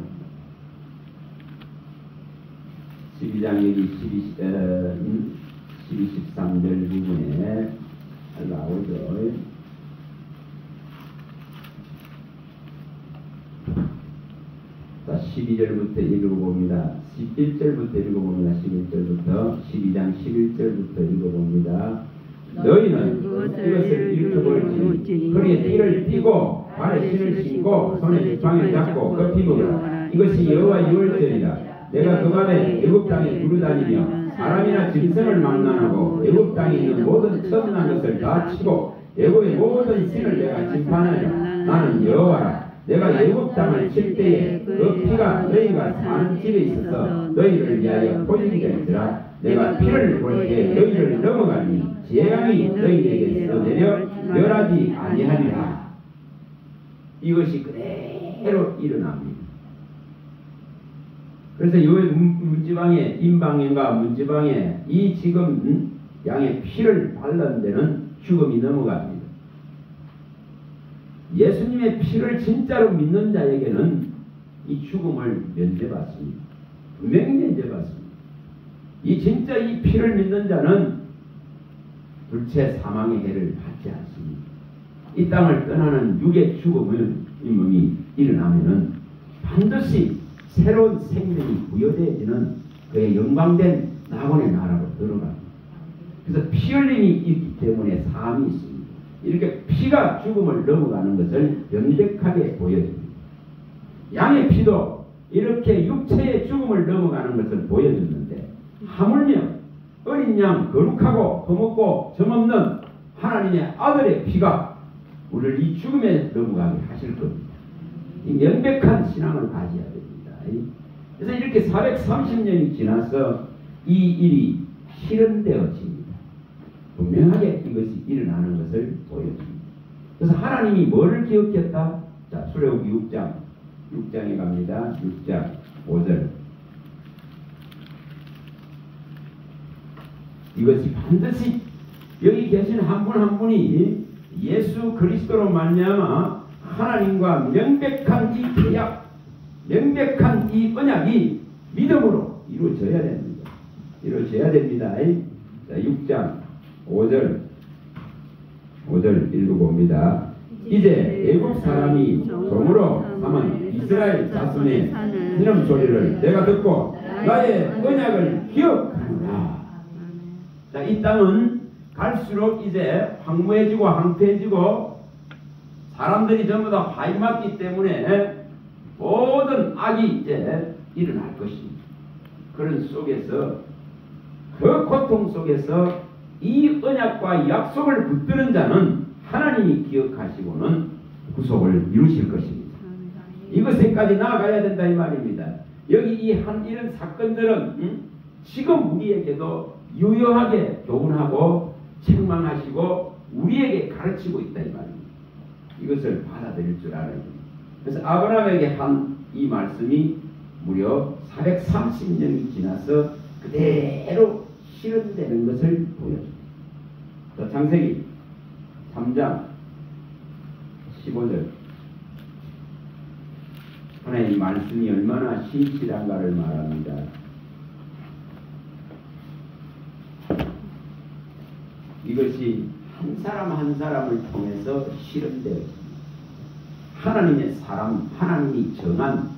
여기 13절 부분에 나오죠. 자, 12절부터 읽어봅니다. 11절부터 읽어봅니다. 11절부터 12장 11절부터 읽어봅니다. 너희는 이것을 일컬을지니 허리에 띠를 띠고 발에 신을 신고 손에 지팡이를 잡고 급히 먹으라. 이것이 여호와 유월절이라. 내가 그간에 애굽 땅에 두루다니며 사람이나 짐승을 망난하고 애굽 땅에 있는 모든 천한 것을 다 치고 애굽의 모든 신을 내가 심판하리라. 나는 여호와라. 내가 애굽 땅을 칠 때에 그 피가 너희가 사는 집에 있어서 너희를 위하여 포진이 될지라. 내가 피를 볼 때 너희를 넘어가니 재앙이 너희에게 써내려 멸하지 아니하리라. 이것이 그대로 일어납니다. 그래서 이 문지방에 임방인과 문지방에 이 지금 양의 피를 발른 데는 죽음이 넘어갑니다. 예수님의 피를 진짜로 믿는 자에게는 이 죽음을 면제받습니다. 분명히 면제받습니다. 이 진짜 이 피를 믿는 자는 불체 사망의 해를 받지 않습니다. 이 땅을 떠나는 육의 죽음이 일어나면은 반드시 새로운 생명이 부여되어지는 그의 영광된 낙원의 나라로 들어갑니다. 그래서 피 흘림이 있기 때문에 삶이 있습니다. 이렇게 피가 죽음을 넘어가는 것을 명백하게 보여줍니다. 양의 피도 이렇게 육체의 죽음을 넘어가는 것을 보여줬는데 하물며 어린 양 거룩하고 흠없고 점없는 하나님의 아들의 피가 우리를 이 죽음에 넘어가게 하실 겁니다. 이 명백한 신앙을 가져야 됩니다. 그래서 이렇게 430년이 지나서 이 일이 실현되어집니다. 분명하게 이것이 일어나는 것을 보여줍니다. 그래서 하나님이 뭐를 기억했다? 자, 출애굽기 6장에 갑니다. 6장 5절. 이것이 반드시 여기 계신 한 분 한 분이 예수 그리스도로 말미암아 하나님과 명백한 이 계약, 명백한 이 언약이 믿음으로 이루어져야 됩니다. 이루어져야 됩니다. 자, 6장 5절 읽어봅니다. 이제 애국 사람이 종으로 삼은 이스라엘 자손의 이름 소리를 내가 듣고 나의 언약을 기억하노라. 자, 이 땅은 갈수록 이제 황무해지고 황폐해지고 사람들이 전부 다 화이맞기 때문에 모든 악이 이제 일어날 것입니다. 그런 속에서 그 고통 속에서 이 언약과 약속을 붙드는 자는 하나님이 기억하시고는 구속을 이루실 것입니다. 이것에까지 나아가야 된다 이 말입니다. 여기 이런 사건들은 지금 우리에게도 유효하게 교훈하고 책망하시고 우리에게 가르치고 있다 이 말입니다. 이것을 받아들일 줄 알아야 됩니다. 그래서 아브라함에게 한 이 말씀이 무려 430년이 지나서 그대로 실현되는 것을 보여줍니다. 또 창세기 3장 15절. 하나님의 말씀이 얼마나 신실한가를 말합니다. 이것이 한 사람 한 사람을 통해서 실현되었습니다. 하나님의 사람, 하나님이 정한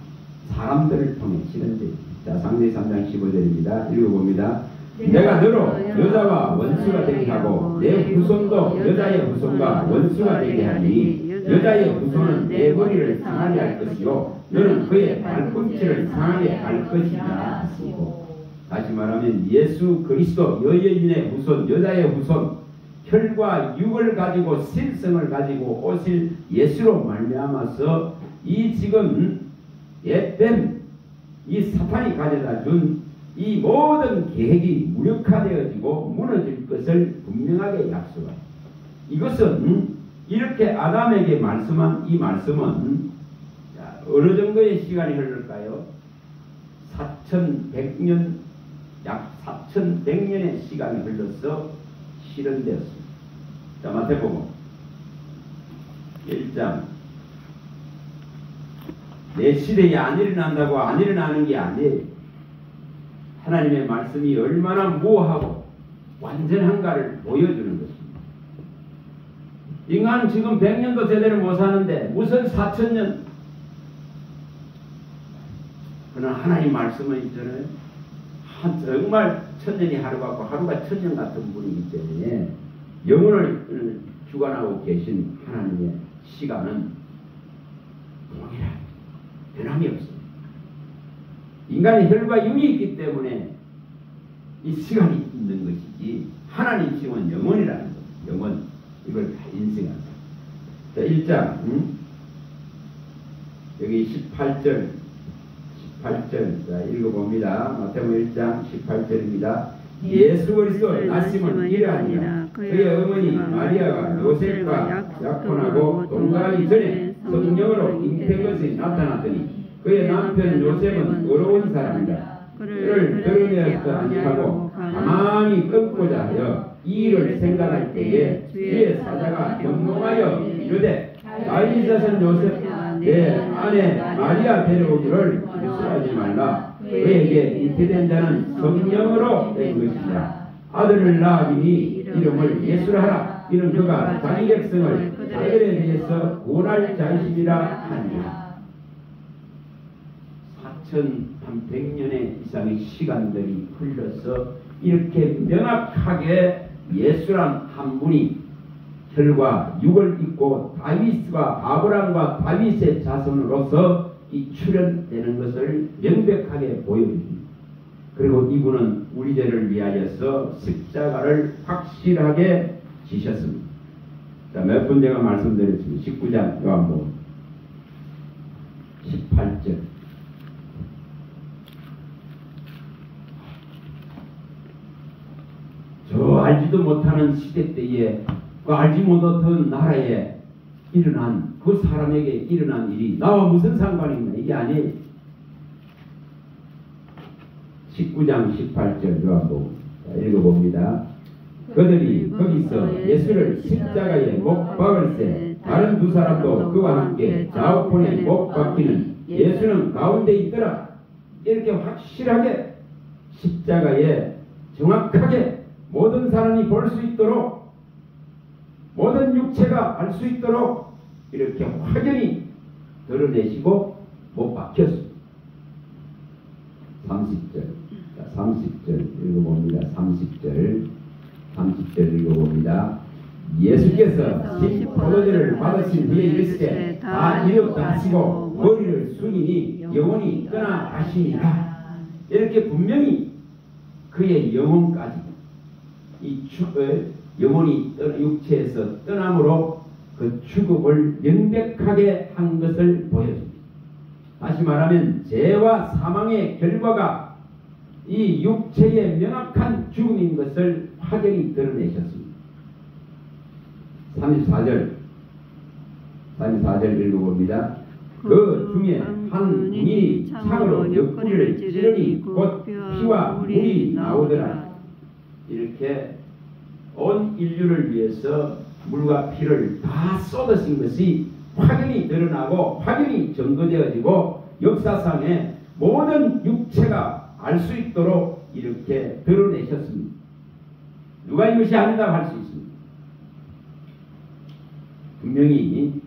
사람들을 통해 실현되었습니다. 자, 창세기 3장 15절입니다. 읽어봅니다. 내가 너로 여자와 원수가 되게 하고 내 후손도 여자의 후손과 원수가 되게 하니 여자의 후손은 내 머리를 상하게 할 것이요 너는 그의 발꿈치를 상하게 할 것이라 하시고. 다시 말하면 예수 그리스도 여인의 후손, 여자의 후손, 혈과 육을 가지고 신성을 가지고 오실 예수로 말미암아서 이 지금 옛뱀 이 사탄이 가져다 준 이 모든 계획이 무력화되어지고 무너질 것을 분명하게 약속합니다. 이것은 이렇게 아담에게 말씀한 이 말씀은 어느 정도의 시간이 흐를까요? 4100년, 약 4100년의 시간이 흘러서 실현되었습니다. 자, 마태복음 1장. 내 시대에 안 일어난다고 안 일어나는 게 아니에요. 하나님의 말씀이 얼마나 무하고 완전한가를 보여주는 것입니다. 인간은 지금 100년도 제대로 못 사는데 무슨 4000년. 그러나 하나님 말씀은 있잖아요. 정말 1000년이 하루 같고 하루가 1000년 같은 분이기 때문에 영혼을 주관하고 계신 하나님의 시간은 동일합니다. 변함이 없습니다. 인간의 혈과 육이 있기 때문에 이 시간이 있는 것이지 하나님 시험은 영원이라는 것. 영원. 이걸 다 인식한다. 자, 1장 여기 18절 자, 읽어봅니다. 마태복음 1장 18절입니다. 예수 그리스도 나심은 이러하니라. 그의 어머니 마리아가 요셉과 약혼하고 동거하기 전에 성령으로 잉태한 것이 나타났더니 그의 남편 요셉은 어려운 사람이라. 그를 드러내었다 아니하고 가만히 끊고자 하여 이 일을 생각할 때에 주의 사자가 경고하여 이르되 다윗 자손 요셉 내 아내 마리아 데려오기를 유술하지 말라. 그에게 잉태된 자는 성령으로 된 것이라. 아들을 낳으니 이름을 예수라 하라. 이는 그가 자기 백성을 그들에 대해서 구원할 자이심이라 하니라. 4100년의 이상의 시간들이 흘러서 이렇게 명확하게 예수란 한 분이 혈과 육을 입고 다윗과 아브라함과 다윗의 자손으로서 이 출현되는 것을 명백하게 보여줍니다. 그리고 이분은 우리 죄를 위하여서 십자가를 확실하게 지셨습니다. 자, 몇 번 제가 말씀드렸습니다. 19장 요한복음 18절. 저 알지도 못하는 시대 때에 그 알지 못했던 나라에 일어난 그 사람에게 일어난 일이 나와 무슨 상관이냐. 이게 아니에요. 19장 18절 요한복음 읽어봅니다. 그들이 거기서 예수를 십자가에 못 박을세 다른 두 사람도 그와 함께 좌우편에 못 박히는 예수는 가운데 있더라. 이렇게 확실하게 십자가에 정확하게 모든 사람이 볼 수 있도록 모든 육체가 알 수 있도록 이렇게 확연히 드러내시고 못 박혔습니다. 30절 30절 읽어봅니다. 30절 읽어봅니다. 예수께서 신 포도주를 받으신 후에 이르시되 다 이르었다 하시고 머리를 숙이니 영혼이 떠나가시니라. 이렇게 분명히 그의 영혼까지 이 영혼이 육체에서 떠남으로 그 죽음을 명백하게 한 것을 보여줍니다. 다시 말하면 죄와 사망의 결과가 이 육체의 명확한 죽음인 것을 확연히 드러내셨습니다. 34절 읽어봅니다. 그 중에 한 군인이 창으로 옆구리를 찌르니 곧 피와 물이 나오더라. 이렇게 온 인류를 위해서 물과 피를 다 쏟으신 것이 확연히 드러나고 확연히 증거되어지고 역사상의 모든 육체가 알 수 있도록 이렇게 드러내셨습니다. 누가 이것이 아니다 할 수 있습니다. 분명히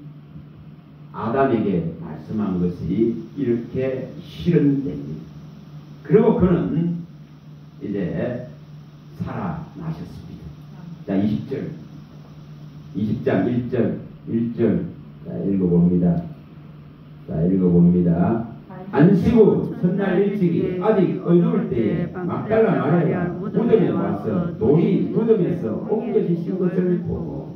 아담에게 말씀한 것이 이렇게 실현됩니다. 그리고 그는 이제 살아나셨습니다. 자, 20장 1절 읽어봅니다. 안식 후 첫날 일찍이 아직 어두울 때에 막달라 마리아가 무덤에 와서 돌이 무덤에서 옮겨지신 것을 보고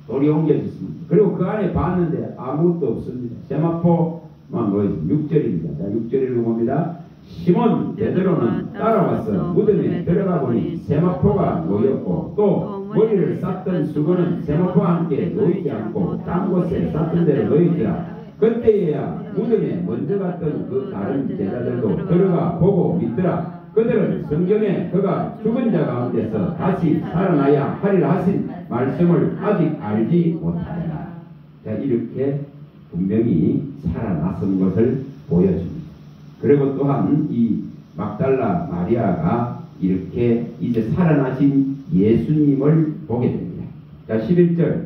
돌이 옮겨졌습니다. 그리고 그 안에 봤는데 아무것도 없습니다. 세마포만 보였습니다. 6절입니다. 자, 6절 읽어봅니다. 시몬 베드로는 따라와서 무덤에 들어가 보니 세마포가 놓였고 또 머리를 쌌던 수건은 세마포와 함께 놓이지 않고 딴 곳에 쌌던 대로 놓이더라. 그때야 무덤에 먼저 갔던 그 다른 제자들도 들어가 보고 믿더라. 그들은 성경에 그가 죽은 자 가운데서 다시 살아나야 하리라 하신 말씀을 아직 알지 못하더라. 자, 이렇게 분명히 살아났은 것을 보여줍니다. 그리고 또한 이 막달라 마리아가 이렇게 이제 살아나신 예수님을 보게 됩니다. 자, 11절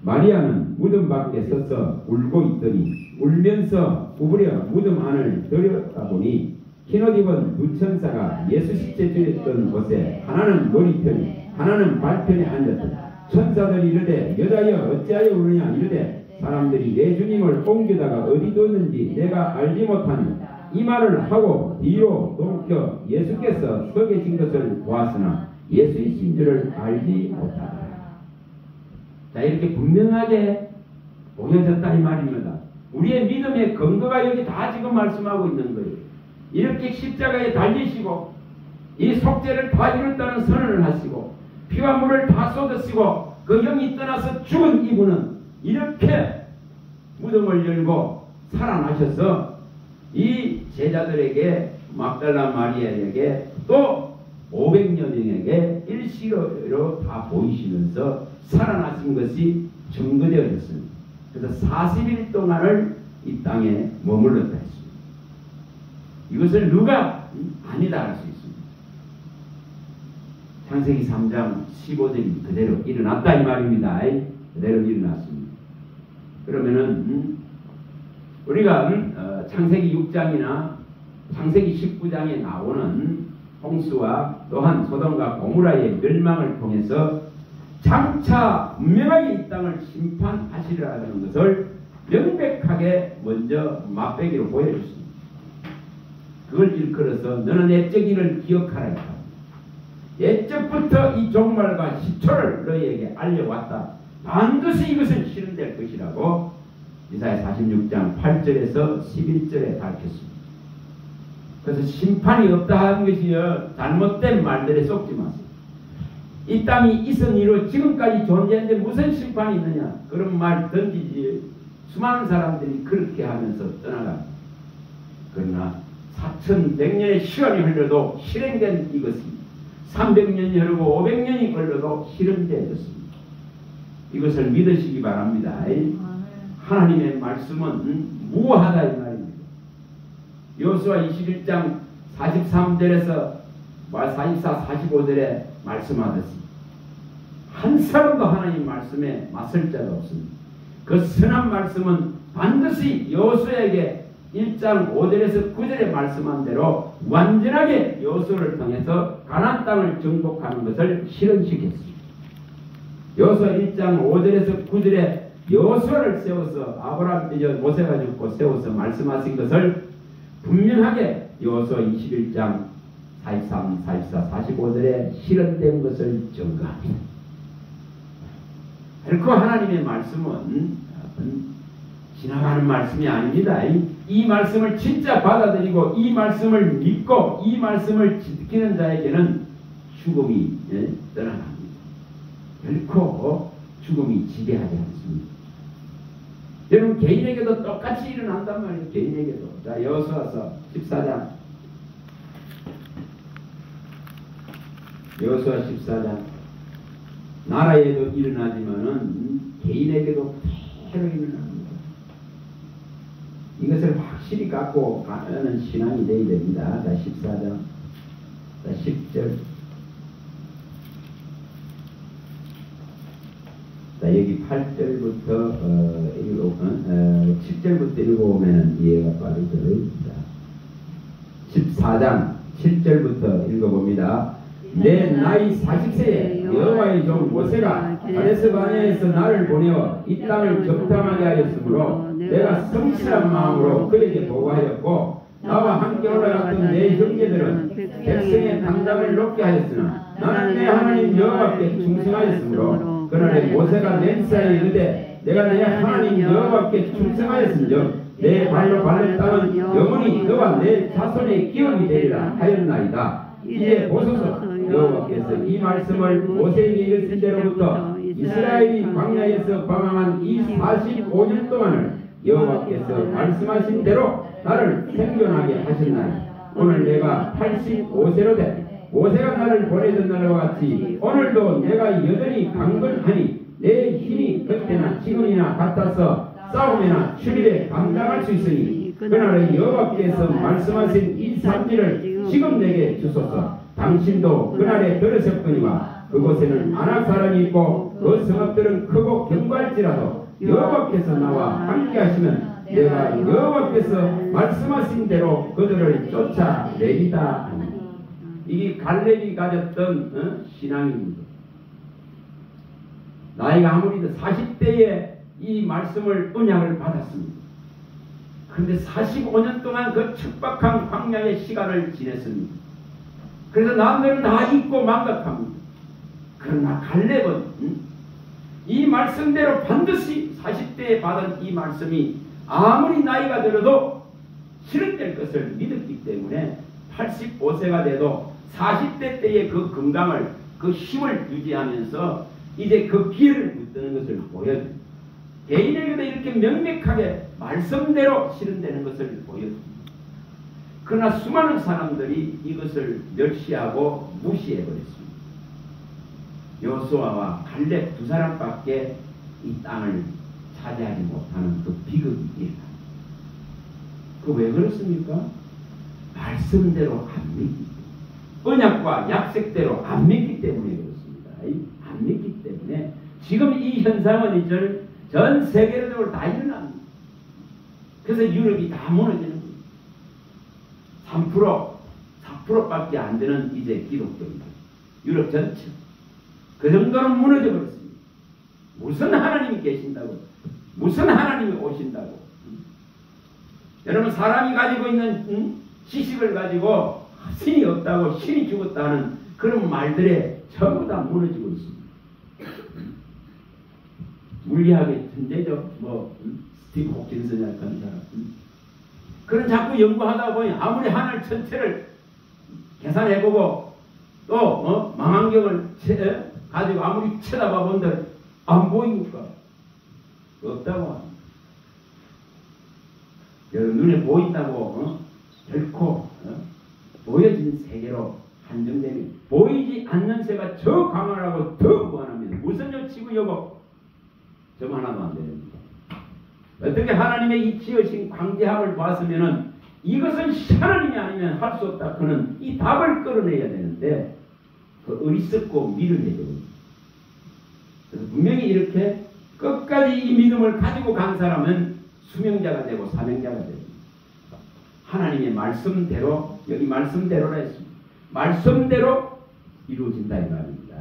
마리아는 무덤 밖에 서서 울고 있더니 울면서 구부려 무덤 안을 들여다보니 흰옷 입은 두 천사가 예수 시체 주였던 곳에 하나는 머리편에 하나는 발편에 앉았다. 천사들이 이르되 여자여 어찌하여 우느냐 이르되 사람들이 내 주님을 옮기다가 어디 뒀는지 내가 알지 못하니 이 말을 하고 뒤로 돌이켜 예수께서 서 계신 것을 보았으나 예수이신 줄을 알지 못하더라. 자, 이렇게 분명하게 보여졌다 이 말입니다. 우리의 믿음의 근거가 여기 다 지금 말씀하고 있는 거예요. 이렇게 십자가에 달리시고 이 속죄를 다 이뤘다는 선언을 하시고 피와 물을 다 쏟으시고 그 영이 떠나서 죽은 이분은 이렇게 무덤을 열고 살아나셔서 이 제자들에게 막달라 마리아에게 또 500여 명에게 일시로 다 보이시면서 살아나신 것이 증거되어졌습니다. 그래서 40일 동안을 이 땅에 머물렀다 했습니다. 이것을 누가 아니다 할 수 있습니다. 창세기 3장 15절이 그대로 일어났다 이 말입니다. 그대로 일어났습니다. 그러면은 우리가 창세기 6장이나 창세기 19장에 나오는 홍수와 또한 소돔과 고모라의 멸망을 통해서 장차 분명하게 이 땅을 심판하시리라는 것을 명백하게 먼저 맛배기로 보여줬습니다. 그걸 일컬어서 너는 옛적 일을 기억하라 했다. 옛적부터 이 종말과 시초를 너희에게 알려왔다. 반드시 이것은 실현될 것이라고 이사야 46장 8절에서 11절에 밝혔습니다. 그래서 심판이 없다 하는 것이요 잘못된 말들에 속지 마세요. 이 땅이 있은 이로 지금까지 존재하는데 무슨 심판이 있느냐 그런 말 던지지 수많은 사람들이 그렇게 하면서 떠나갑니다. 그러나 4100년의 시간이 흘러도 실행된 이것입니다. 300년이 흐르고 500년이 걸려도 실현되었습니다. 이것을 믿으시기 바랍니다. 하나님의 말씀은 무하다 이 말입니다. 여호수아 21장 43절에서 44, 45절에 말씀하듯이 한 사람도 하나님 말씀에 맞설 자가 없습니다. 그 선한 말씀은 반드시 여호수아에게 1장 5절에서 9절에 말씀한 대로 완전하게 여호수아를 통해서 가나안 땅을 정복하는 것을 실현시켰습니다. 여호수아 1장 5절에서 9절에 여호수아를 세워서 아브라함 모세가 죽고 세워서 말씀하신 것을 분명하게 여호수아 21장 43, 44, 45절에 실현된 것을 증거합니다. 결코 하나님의 말씀은 지나가는 말씀이 아닙니다. 이 말씀을 진짜 받아들이고 이 말씀을 믿고 이 말씀을 지키는 자에게는 죽음이 떠나갑니다. 결코 죽음이 지배하지 않습니다. 여러분 개인에게도 똑같이 일어난단 말이에요. 개인에게도. 자, 여호수아서 14장. 여호수아 14장. 나라에도 일어나지만은 개인에게도 그대로 일어납니다. 이것을 확실히 갖고 가는 신앙이 되어야 됩니다. 자, 14장. 자, 10절. 자, 여기 8절부터 7절부터 읽어보면 이해가 빠르죠. 14장 7절부터 읽어봅니다. 내 나이 40세에 여호와의 종 모세가 가데스 바네아에서 나를 보내어 이 땅을 정탐하게 하였으므로 내가 성실한 마음으로 그에게 보고하였고 나와 함께 올라갔던 내 형제들은 백성의 당장을 높게 하였으나 나는 내 하나님 여호와께 충성하였으므로 그날에 모세가 맹세하여 이르되 내가 내 하나님 여호와께 충성하였은즉 내 발로 밟는 땅은 영원히 너와 내 자손의 기업이 되리라 하였나이다. 이제 보소서 여호와께서 이 말씀을 모세에게 이르신 때로부터 이스라엘이 광야에서 방황한 이 45년 동안을 여호와께서 말씀하신 대로 나를 생존하게 하셨나니 오늘 내가 85세로 돼 모세가 나를 보내던 날과 같이 오늘도 내가 여전히 강건하니 내 힘이 그때나 지금이나 같아서 싸움이나 출입에 감당할 수 있으니 그날에 여호와께서 말씀하신 이 산지를 지금 내게 주소서. 당신도 그날에 들으셨거니와 그곳에는 아낙 사람이 있고 그 성읍들은 크고 견고할지라도 여호와께서 나와 함께 하시면 내가 여호와께서 말씀하신 대로 그들을 쫓아내리다. 이게 갈렙이 가졌던 신앙입니다. 나이가 아무리 40대에 이 말씀을 언약을 받았습니다. 그런데 45년 동안 그 척박한 광야의 시간을 지냈습니다. 그래서 남들은 다 잊고 망각합니다. 그러나 갈렙은 이 말씀대로 반드시 40대에 받은 이 말씀이 아무리 나이가 들어도 실현될 것을 믿었기 때문에 85세가 돼도 40대 때의 그 건강을 그 힘을 유지하면서 이제 그 기회를 붙드는 것을 보여줍니다. 개인에게도 이렇게 명백하게 말씀대로 실현되는 것을 보여줍니다. 그러나 수많은 사람들이 이것을 멸시하고 무시해버렸습니다. 여호수아와 갈렙 두 사람밖에 이 땅을 차지하지 못하는 그 비극이 일어납니다. 그 왜 그렇습니까? 말씀대로 안 믿기 때문에, 언약과 약속대로 안 믿기 때문에 그렇습니다. 안 믿기 때문에 지금 이 현상은 이제 전 세계적으로 다 일어납니다. 그래서 유럽이 다 무너지는 거예요. 4%밖에 안 되는 이제 기독교입니다. 유럽 전체. 그 정도로 무너져 버렸습니다. 무슨 하나님이 계신다고? 무슨 하나님이 오신다고? 여러분 사람이 가지고 있는 지식을 가지고 신이 없다고 신이 죽었다는 그런 말들에 전부 다 무너지고 있습니다. 물리학의 천재적 스티브 홉킨스냐 그런 사람. 그런 자꾸 연구하다 보니 아무리 하늘 전체를 계산해보고 또 망원경을 가지고 아무리 쳐다봐 본들 안 보이니까 없다고 합니다. 여러분 눈에 보인다고 결코 보여진 세계로 한정되는, 보이지 않는 새가 저 강하고 더 무한합니다. 무슨 지구 여보 저 하나도 안 됩니다. 어떻게 하나님의 이 지으신 광대함을 봤으면은 이것은 하나님이 아니면 할 수 없다. 그는 이 답을 끌어내야 되는데 그 어리석고 믿음이 되거든요. 그래서 분명히 이렇게 끝까지 이 믿음을 가지고 간 사람은 수명자가 되고 사명자가 됩니다. 하나님의 말씀대로, 여기 말씀대로라 했습니다. 말씀대로 이루어진다 이 말입니다.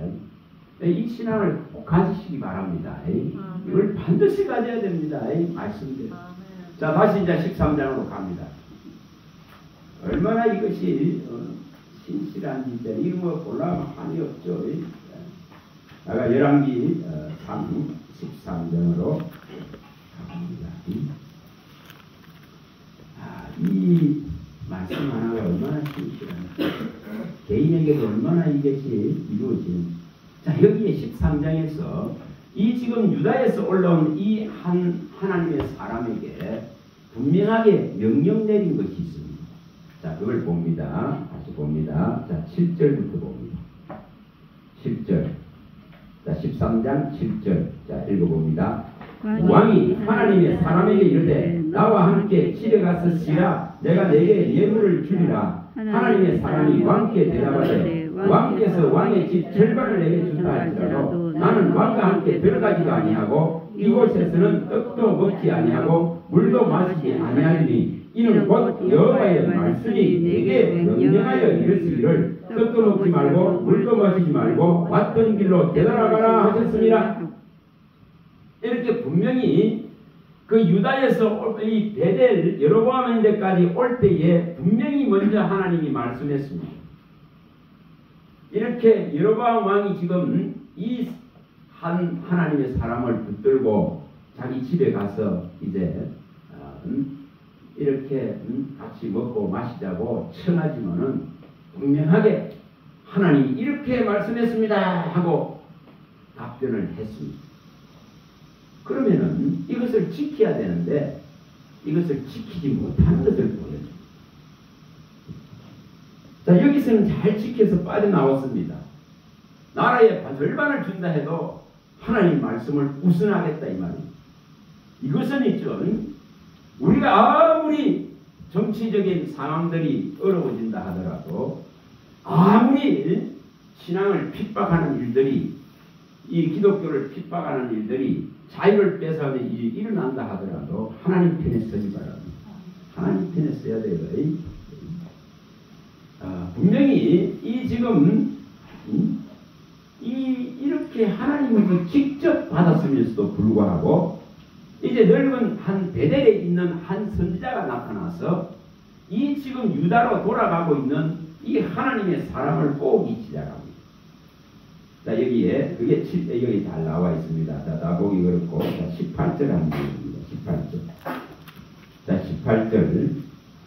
이 신앙을 꼭 가지시기 바랍니다. 이걸 반드시 가져야 됩니다. 말씀대로. 자, 다시 이제 13장으로 갑니다. 얼마나 이것이 신실한 일들, 이거 뭐 올라가면 한이 없죠. 아까 열왕기 13장으로 갑니다. 이 말씀 하나가 얼마나 신실한가, 개인에게도 얼마나 이것이 이루어지는. 자, 여기에 13장에서 이 지금 유다에서 올라온 이 하나님의 사람에게 분명하게 명령 내린 것이 있습니다. 자, 그걸 봅니다. 다시 봅니다. 자, 7절부터 봅니다. 7절. 자, 13장 7절. 자, 읽어봅니다. 왕이 하나님의 사람에게 이르되 나와 함께 집에 가서 쉬라. 내가 내게 예물을 주리라. 하나님의 사람이 왕께 대답하되 왕께서 왕의 집 절반을 내게 준다 할지라도 나는 왕과 함께 들어가지도 아니하고 이곳에서는 떡도 먹지 아니하고 물도 마시지 아니하리니 이는 곧 여호와의 말씀이 내게 명령하여 이르시기를 떡도 먹지 말고 물도 마시지 말고 왔던 길로 되돌아가라 하셨습니다. 이렇게 분명히 그 유다에서 이 베델 여로보암 데까지 올 때에 분명히 먼저 하나님이 말씀했습니다. 이렇게 여로보암 왕이 지금 이 하나님의 사람을 붙들고 자기 집에 가서 이제 이렇게 같이 먹고 마시자고 청하지만은 분명하게 하나님이 이렇게 말씀했습니다 하고 답변을 했습니다. 그러면은 이것을 지켜야 되는데 이것을 지키지 못하는 것을 보여줍니다. 자, 여기서는 잘 지켜서 빠져나왔습니다. 나라의 절반을 준다 해도 하나님 말씀을 우선하겠다 이 말입니다. 이것은 있죠. 우리가 아무리 정치적인 상황들이 어려워진다 하더라도 아무리 신앙을 핍박하는 일들이 이 기독교를 핍박하는 일들이 자유를 뺏어가는 일이 일어난다 하더라도 하나님 편에 서지 바랍니다. 하나님 편에 서야 돼요. 분명히 이 지금 이렇게 하나님을 직접 받았으면서도 불구하고 이제 넓은 한 베델에 있는 한 선지자가 나타나서 이 지금 유다로 돌아가고 있는 이 하나님의 사람을 꼬기 시작합니다. 자, 여기에 그게 여기 잘 나와 있습니다. 자, 다 보기 그렇고, 자, 18절 한번 보겠습니다. 18절. 자, 18절.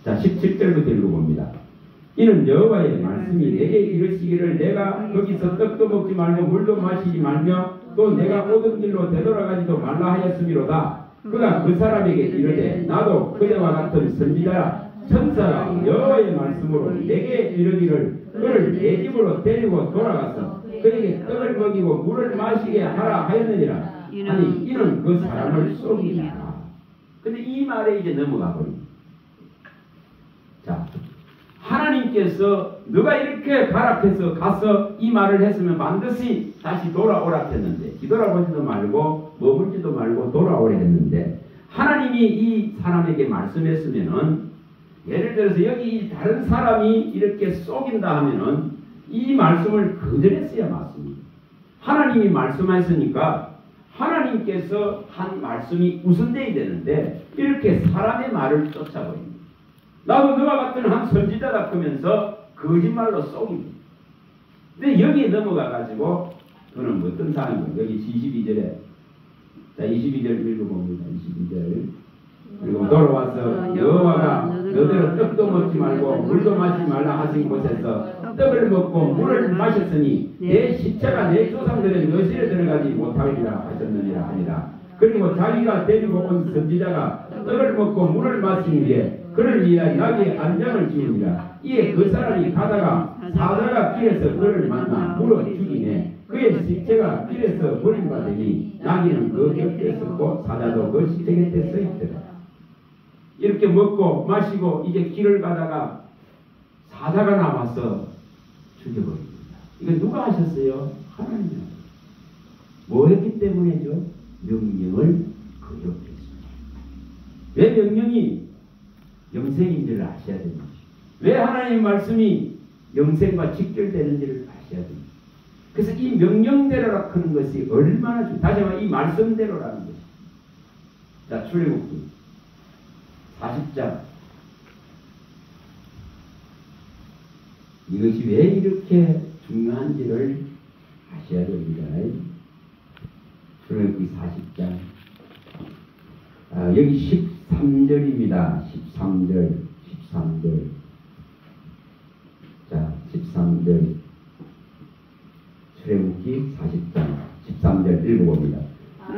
자, 17절부터 읽어봅니다. 이는 여호와의 말씀이 내게 이르시기를 내가 거기서 떡도 먹지 말고 물도 마시지 말며 또 내가 오던 길로 되돌아가지도 말라 하였음이로다. 그가 그 사람에게 이르되 나도 그대와 같은 선지자라. 천사가 여호와의 말씀으로 내게 이르기를 그를 내 집으로 데리고 돌아가서 그에게 떡을 먹이고 물을 마시게 하라 하였느니라. 아니 이는 그 사람을 속이라. 근데 이 말에 이제 넘어가 버립니다. 자, 하나님께서 너가 이렇게 가락해서 가서 이 말을 했으면 반드시 다시 돌아오라 했는데 뒤돌아보지도 말고 머물지도 말고 돌아오라 했는데 하나님이 이 사람에게 말씀했으면은 예를 들어서 여기 다른 사람이 이렇게 속인다 하면은 이 말씀을 거절했어야 맞습니다. 하나님이 말씀하셨으니까 하나님께서 한 말씀이 우선돼야 되는데 이렇게 사람의 말을 쫓아버립니다. 나도 너와 같은 한 선지자다 하면서 거짓말로 속입니다. 근데 여기에 넘어가가지고 그는 어떤 사람이고 여기 22절에 자 22절 읽어봅니다. 22절 그리고 돌아와서 여호와가 너대로 떡도 먹지 말고 물도 마시지 말라 하신 곳에서 떡을 먹고 물을 마셨으니 내 시체가 내 조상들의 너실에 들어가지 못하리라 하셨느니라 하니라. 그리고 자기가 데리고 온 선지자가 떡을 먹고 물을 마신 후에 그를 위하여 나귀의 안장을 지으니라. 이에 그 사람이 가다가 사자가 길에서 그를 만나 물어 죽이네. 그의 시체가 길에서 버림받으니 나귀는 그 곁에 섰고 사자도 그 시체 곁에 서 있더라. 이렇게 먹고 마시고 이제 길을 가다가 사자가 나와서 죽여버립니다. 이거 누가 하셨어요? 하나님이요. 뭐 했기 때문에죠? 명령을 거역했습니다. 왜 명령이 영생인지를 아셔야 됩니다. 왜 하나님 말씀이 영생과 직결되는지를 아셔야 됩니다. 그래서 이 명령대로라 하는 것이 얼마나 다시 말해 이 말씀대로라는 것입니다. 자, 출애굽기 40장. 이것이 왜 이렇게 중요한지를 아셔야 됩니다. 출애굽기 40장. 여기 13절입니다. 13절. 자, 13절. 출애굽기 40장 13절 읽어봅니다.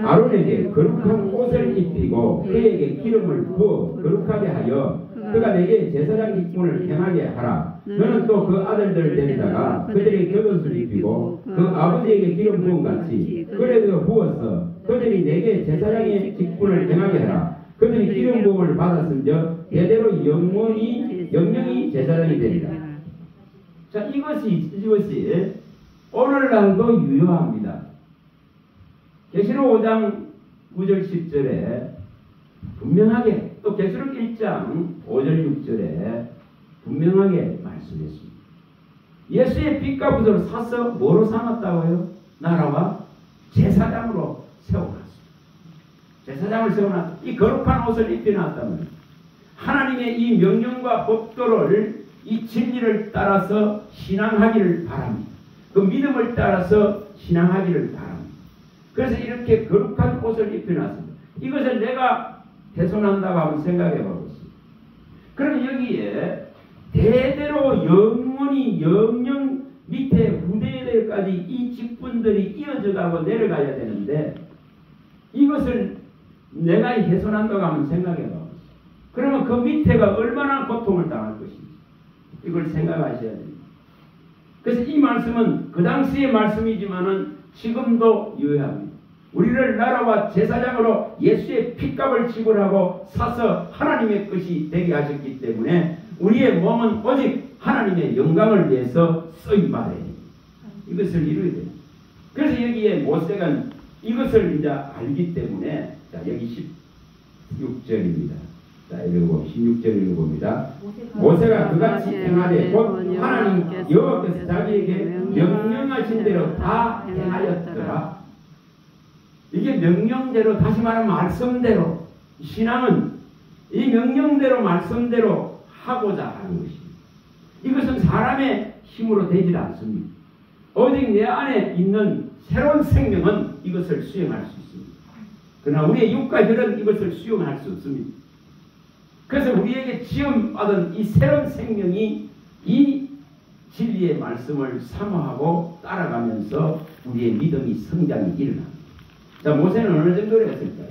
아론에게 거룩한 옷을 입히고 그에게 기름을 부어 거룩하게 하여 그가 내게 제사장 직분을 행하게 하라. 너는 또 그 아들들 데리다가 그들에게 겉옷을 입히고 그 아버지에게 기름 부은 같이 그래도 부어서 그들이 내게 제사장의 직분을 행하게 하라. 그들이 기름 부음을 받았은즉 대대로 영영이 제사장이 되리라. 자, 이것이 오늘날도 유효합니다. 계시록 5장 9절 10절에 분명하게 또 계시록 1장 5절 6절에 분명하게 말씀했습니다. 예수의 빛과 부도를 사서 뭐로 삼았다고요? 나라와 제사장으로 세워놨습니다. 제사장을 세워놨, 이 거룩한 옷을 입혀놨다면 하나님의 이 명령과 법도를 이 진리를 따라서 신앙하기를 바랍니다. 그 믿음을 따라서 신앙하기를 바랍니다. 그래서 이렇게 거룩한 옷을 입혀놨습니다. 이것을 내가 훼손한다고 한번 생각해 보겠습니다. 그럼 여기에 대대로 영원히 영영 밑에 후대들까지 이 직분들이 이어져 가고 내려가야 되는데 이것을 내가 훼손한다고 한번 생각해 보겠습니다. 그러면 그 밑에가 얼마나 고통을 당할 것인지 이걸 생각하셔야 됩니다. 그래서 이 말씀은 그 당시의 말씀이지만은 지금도 유효합니다. 우리를 나라와 제사장으로 예수의 핏값을 지불하고 사서 하나님의 것이 되게 하셨기 때문에 우리의 몸은 오직 하나님의 영광을 위해서 쓰임받아야 됩니다. 이것을 이루어야 됩니다. 그래서 여기에 모세가 이것을 이제 알기 때문에 자 여기 16절입니다. 자, 읽어보면 16절 읽어봅니다. 모세가 그같이 행하되 곧 하나님 여호와께서 자기에게 명령하신 대로 다 행하였더라. 이게 명령대로, 다시 말하면 말씀대로, 신앙은 이 명령대로 말씀대로 하고자 하는 것입니다. 이것은 사람의 힘으로 되질 않습니다. 오직 내 안에 있는 새로운 생명은 이것을 수행할 수 있습니다. 그러나 우리의 육과 혈은 이것을 수용할 수 없습니다. 그래서 우리에게 지음받은 이 새로운 생명이 이 진리의 말씀을 사모하고 따라가면서 우리의 믿음이 성장이 일어납니다. 자, 모세는 어느 정도로 했을까요?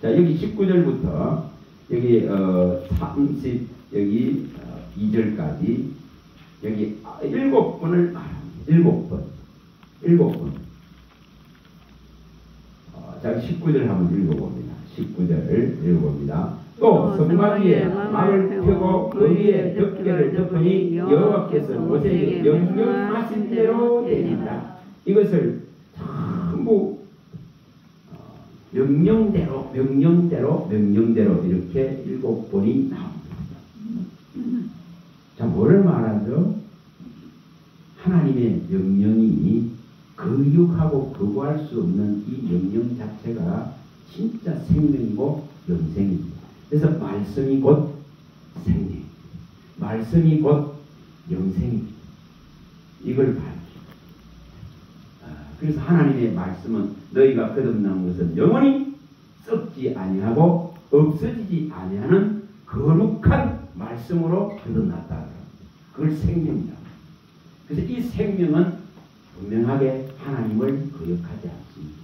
자, 여기 19절부터 여기 32절까지 여기 7번을 말합니다. 7번. 자, 19절 한번 읽어봅니다. 19절 읽어봅니다. 또 성막 위에 막을 펴고 그 위에 덮개를 덮으니 여호와께서 모세에게 명령하신 대로 되리라. 이것을 전부 명령대로 이렇게 7번이 나옵니다. 자, 뭐를 말하죠? 하나님의 명령이 거역하고 거부할 수 없는 이 명령 자체가 진짜 생명이고 영생입니다. 그래서 말씀이 곧 생명, 말씀이 곧 영생입니다. 이걸 밝힙니다. 그래서 하나님의 말씀은 너희가 거듭난 것은 영원히 썩지 아니하고 없어지지 아니하는 거룩한 말씀으로 거듭났다. 그걸 생명이다. 그래서 이 생명은 분명하게 하나님을 거역하지 않습니다.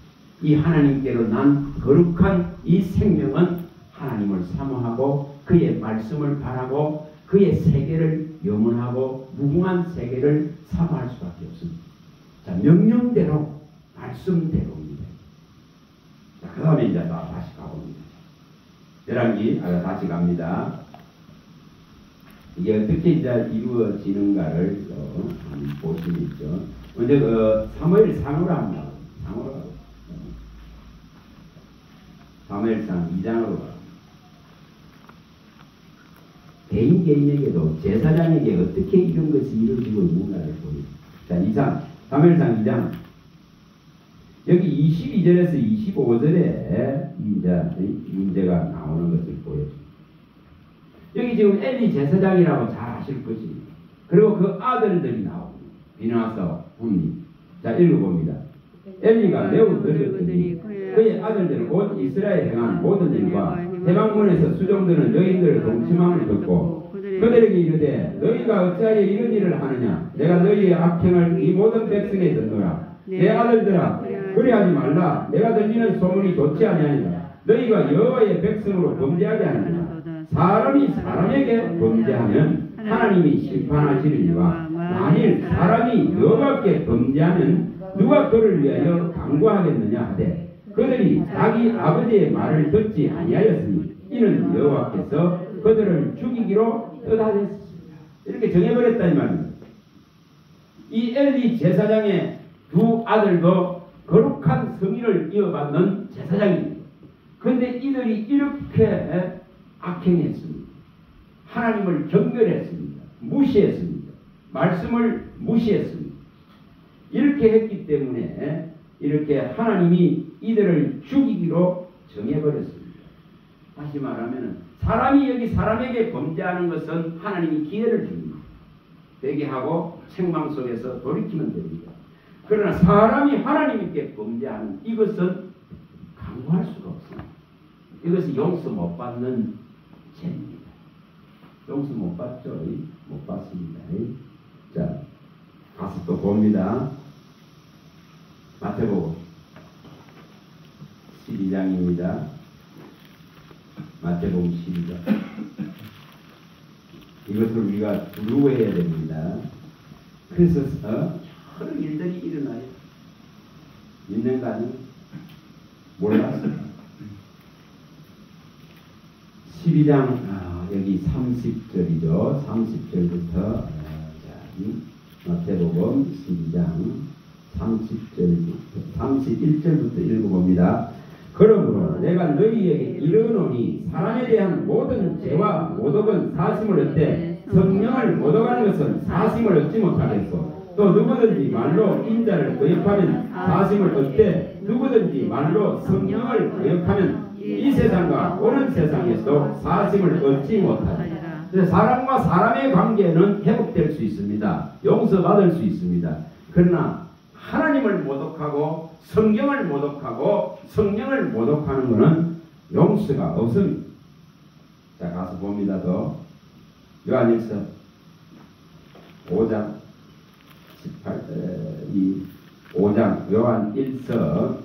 이 하나님께로 난 거룩한 이 생명은 하나님을 사모하고 그의 말씀을 바라고 그의 세계를 영원하고 무궁한 세계를 사모할 수밖에 없습니다. 자, 명령대로 말씀대로입니다. 자, 그 다음에 이제 다시 가봅니다. 열왕기 다시 갑니다. 이게 어떻게 이제 이루어지는가를 한번 보시겠죠. 먼저 사무엘상으로 합니다. 사무엘상 2장으로 가요. 개인에게도 제사장에게 어떻게 이런 것이 이루어지고 있는가를 보입니다. 자, 사무엘상 2장. 여기 22절에서 25절에 이제 문제가 나오는 것을 보여줍니다. 여기 지금 엘리 제사장이라고 잘 아실 것입니다. 그리고 그 아들들이 나옵니다. 비나서, 홈리. 자, 읽어봅니다. 엘리가 매우 늙었더니 그의 아들들은 온 이스라엘에 행한 모든 일과 해방문에서 수종드는 여인들의 동침함을 듣고 그들에게 이르되 너희가 어찌하여 이런 일을 하느냐. 내가 너희의 악행을 이 모든 백성에 듣노라. 내 아들들아 그리하지 말라. 내가 들리는 소문이 좋지 아니하니라. 너희가 여호와의 백성으로 범죄하게 하느니라. 사람이 사람에게 범죄하면 하나님이 심판하시느니와 만일 사람이 여호와께 범죄하면 누가 그를 위하여 강구하겠느냐 하되 그들이 자기 아버지의 말을 듣지 아니하였으니 이는 여호와께서 그들을 죽이기로 뜻하셨습니다. 이렇게 정해버렸다 이 말입니다. 이 엘리 제사장의 두 아들도 거룩한 성의를 이어받는 제사장입니다. 그런데 이들이 이렇게 악행했습니다. 하나님을 경멸했습니다. 무시했습니다. 말씀을 무시했습니다. 이렇게 했기 때문에 이렇게 하나님이 이들을 죽이기로 정해버렸습니다. 다시 말하면 사람이 여기 사람에게 범죄하는 것은 하나님이 기회를 줍니다. 회개하고 책망 속에서 돌이키면 됩니다. 그러나 사람이 하나님께 범죄하는 이것은 강구할 수가 없습니다. 이것이 용서 못 받는 죄입니다. 용서 못 받죠? 못 받습니다. 자, 가서 또 봅니다. 마태복음 12장입니다. 마태복음 12장. 이것을 우리가 두려워해야 됩니다. 그래서 여러 일들이 일어나요. 있는가는 몰랐어요. 12장 여기 30절이죠. 30절부터 마태복음 12장 30절부터 31절부터 읽어봅니다. 그러므로 내가 너희에게 이르노니 사람에 대한 모든 죄와 모독은 사심을 얻되 성령을 모독하는 것은 사심을 얻지 못하겠소. 또 누구든지 말로 인자를 거역하면 사심을 얻되 누구든지 말로 성령을 거역하면 이 세상과 오는 세상에서도 사심을 얻지 못하리라. 그래서 사람과 사람의 관계는 회복될 수 있습니다. 용서받을 수 있습니다. 그러나 하나님을 모독하고 성경을 모독하고 성령을 모독하는 것은 용서가 없습니다. 자, 가서 봅니다. 또 요한일서 5장 5장 요한일서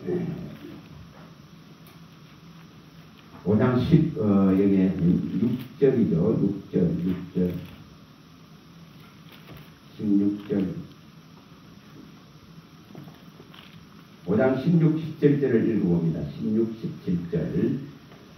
5장 10 여기 6절이죠. 6절 16절 5장 16, 17절을 읽어봅니다. 16, 17절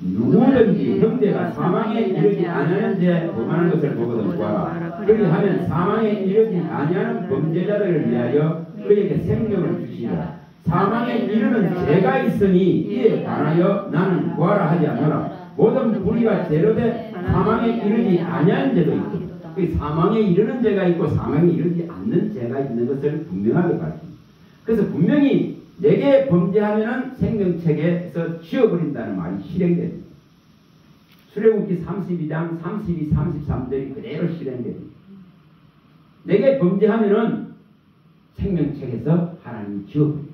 누구든지 형제가 사망에 이르지 아니하는 죄 범하는 것을 보거든 보아라. 그리하면 사망에 이르지 아니하는 범죄자들을 위하여 그에게 생명을 주시라. 사망에 이르는 죄가 있으니 이에 관하여 나는 구하라 하지 않노라. 모든 불의가 제로되 사망에 이르지 아니하는 죄도 있고 그 사망에 이르는 죄가 있고 사망에 이르지 않는 죄가 있는 것을 분명하게 밝힙니다. 그래서 분명히 내게 범죄하면 생명책에서 지워버린다는 말이 실행됩니다. 출애굽기 32장 32, 33절이 그대로 실행됩니다. 내게 범죄하면 생명책에서 하나님이 지워버립니다.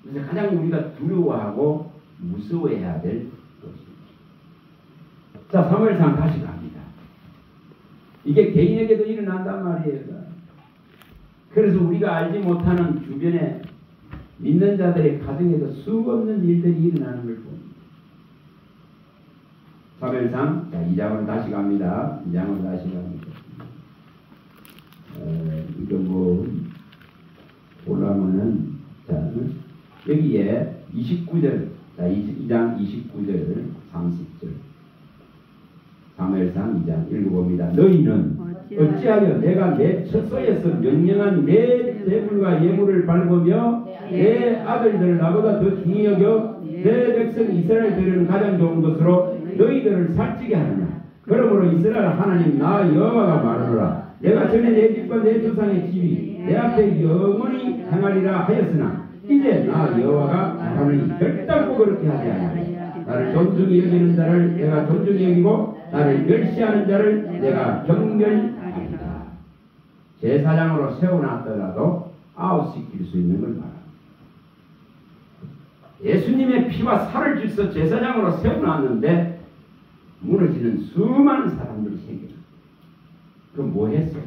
그래서 가장 우리가 두려워하고 무서워해야 될 것입니다. 자, 사무엘상 다시 갑니다. 이게 개인에게도 일어난단 말이에요. 그래서 우리가 알지 못하는 주변에 믿는 자들의 가정에도 수없는 일들이 일어나는 걸 봅니다. 사무엘상 2장으로 다시 갑니다. 2장으로 다시 갑니다. 이거 뭐 보려면은 자 여기에 29절, 자 2장 29절 30절 사무엘상 2장 읽어봅니다. 너희는 어찌하여 내가 내 처소에서 명령한 내 제물과 예물을 밟으며 내 아들들을 나보다 더 중히 여겨 내 백성 이스라엘들은 가장 좋은 것으로 너희들을 살찌게 하느냐. 그러므로 이스라엘 하나님 나 여호와가 말하노라. 내가 전에 내 집과 내 조상의 집이 내 앞에 영원히 행하리라 하였으나 이제 나 여호와가 말하노니 결단코 그렇게 하지 아니하리라. 나를 존중히 여기는 자를 내가 존중히 여기고 나를 멸시하는 자를 내가 경멸하리라. 제사장으로 세워놨더라도 아웃시킬 수 있는 걸 말합니다. 예수님의 피와 살을 주셔서 제사장으로 세워놨는데 무너지는 수많은 사람들이 생겨요. 그럼 뭐 했어?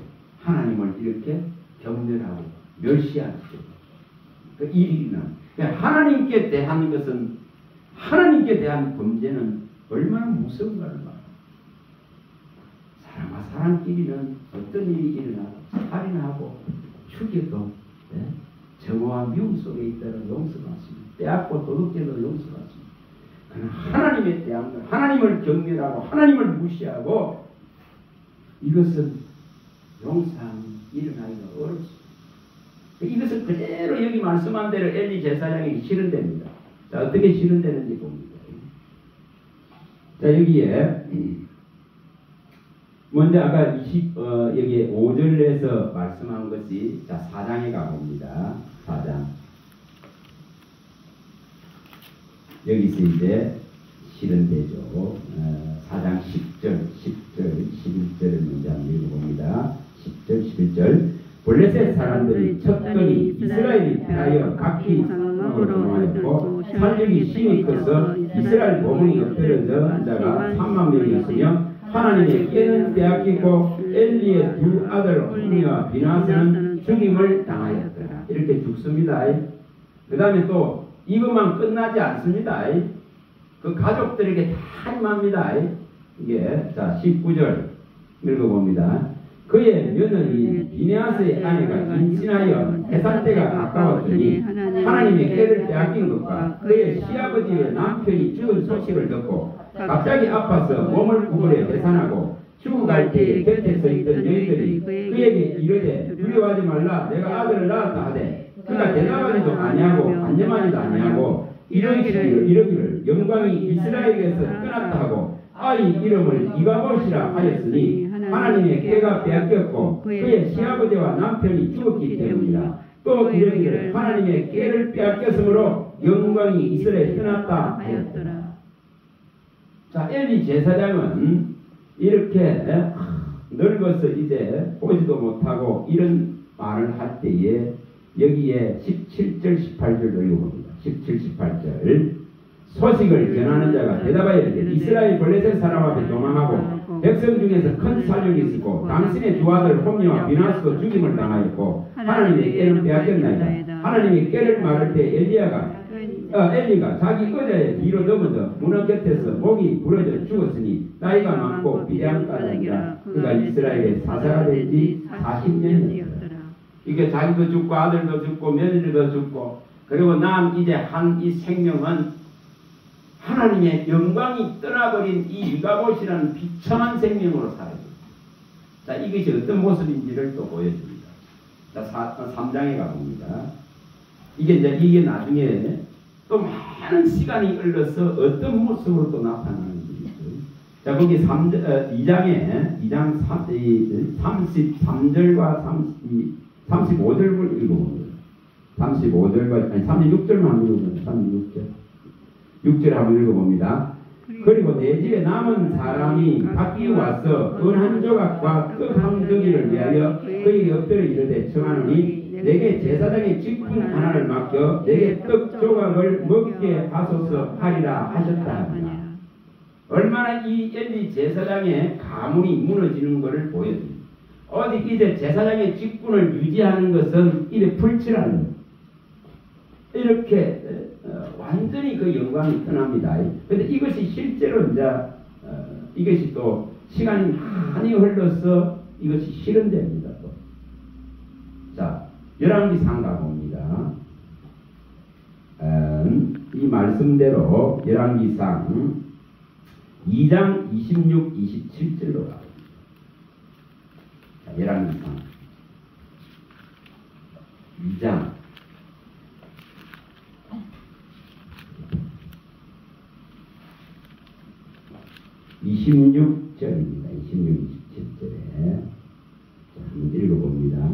하나님을 이렇게 경멸하고 멸시하죠. 그 일이나 하나님께 대한 것은 하나님께 대한 범죄는 얼마나 무서운가를 말합니다. 사람과 사람끼리는 어떤 일이 일어나고 살인하고 죽여도 정오와 미움 속에 있다는 용서받습니다. 빼앗고 도둑질도 용서받습니다. 그러나 하나님에 대한 것, 하나님을 경멸하고 하나님을 무시하고 이것은 용서함이 일어나기가 어렵습니다. 이것은 그대로 여기 말씀한 대로 엘리 제사장에게 실현됩니다. 자, 어떻게 실현되는지 봅니다. 자, 여기에 먼저 아까 여기 5절에서 말씀한 것이 자 4장에 가봅니다. 4장 여기서 이제 실현되죠. 4장 10절, 11절을 먼저 한번 읽어봅니다. 10절, 11절 블레셋 사람들이 쳤더니 이스라엘이 피하여 각기 상으로 도망하였고 살력이 심히 커서 이스라엘 보문이 엎드려져 자가 3만 명이었으며 하나님의 깨는 빼앗기고 엘리의 두 아들 홈리와 비나스는 죽임을 당하였더라. 이렇게 죽습니다. 그 다음에 또 이것만 끝나지 않습니다. 그 가족들에게 다 임합니다. 이게 자 19절 읽어봅니다. 그의 며느리 비네아스의 아내가 임신하여 해산 때가 가까웠더니 하나님의 깨를 빼앗긴 것과 그의 시아버지의 남편이 죽은 소식을 듣고 갑자기 아파서 몸을 구부려 해산하고 죽어갈 때에 곁에 서 있던 너희들이 그에게 이르되 두려워하지 말라 내가 아들을 낳았다 하되 그가 대답하지도 아니하고 안념하지도 아니하고 이러기를 영광이 이스라엘에서 떠났다 하고 아이 이름을 이가봇이라 하였으니 하나님의 깨가 빼앗겼고 그의 시아버지와 남편이 죽었기 때문이라. 또 이러기를 하나님의 깨를 빼앗겼으므로 영광이 이스라엘에 떠났다 하였더라. 자, 엘리 제사장은 이렇게 늙어서 이제 보지도 못하고 이런 말을 할 때에 여기에 17절 18절을 읽어봅니다. 17, 18절 소식을 전하는 자가 대답하여 이르되 이스라엘 블레셋 사람 앞에 도망하고 백성 중에서 큰 살력이 있었고 당신의 두 아들 홈리와 비나스도 죽임을 당하였고 하나님의 깨를 빼앗겼나이다. 하나님의 깨를 말할 때 엘리가 자기 의자에 뒤로 넘어져 문어 곁에서 목이 부러져 죽었으니 나이가 많고 비대한 까닭이라. 그가 이스라엘의 사사가 된 지 40년이었더라. 이게 자기도 죽고 아들도 죽고 며느리도 죽고 그리고 난 이제 한 이 생명은 하나님의 영광이 떠나버린 이 유다봇이라는 비참한 생명으로 살아요. 자, 이것이 어떤 모습인지를 또 보여줍니다. 자, 3장에 가봅니다. 이게 나중에 또 많은 시간이 흘러서 어떤 모습으로 또 나타나는지. 자, 거기 2장 33절과 35절을 읽어봅니다. 35절과, 아니, 36절만 읽어봅니다. 36절. 6절 한번 읽어봅니다. 그리고 내 집에 남은 사람이 각기 와서 은 한 조각과 떡 한 덩이를 위하여 그에게 엎드려 이르되 청하노니 내게 제사장의 직분 하나를 맡겨 내게 떡 조각을 먹게 하소서 하리라 하셨다. 얼마나 이 엘리 제사장의 가문이 무너지는 것을 보여줍니다. 어디 이제 제사장의 직분을 유지하는 것은 이래 불칠하는 이렇게 완전히 그 영광이 떠납니다. 그런데 이것이 실제로 이제 이것이 또 시간이 많이 흘러서 이것이 실현됩니다. 또. 자, 열왕기상 가봅니다. 이 말씀대로 열왕기상 2장 26, 27절로 가요. 자, 열왕기상 2장 26절입니다. 26, 27절에 한번 읽어봅니다.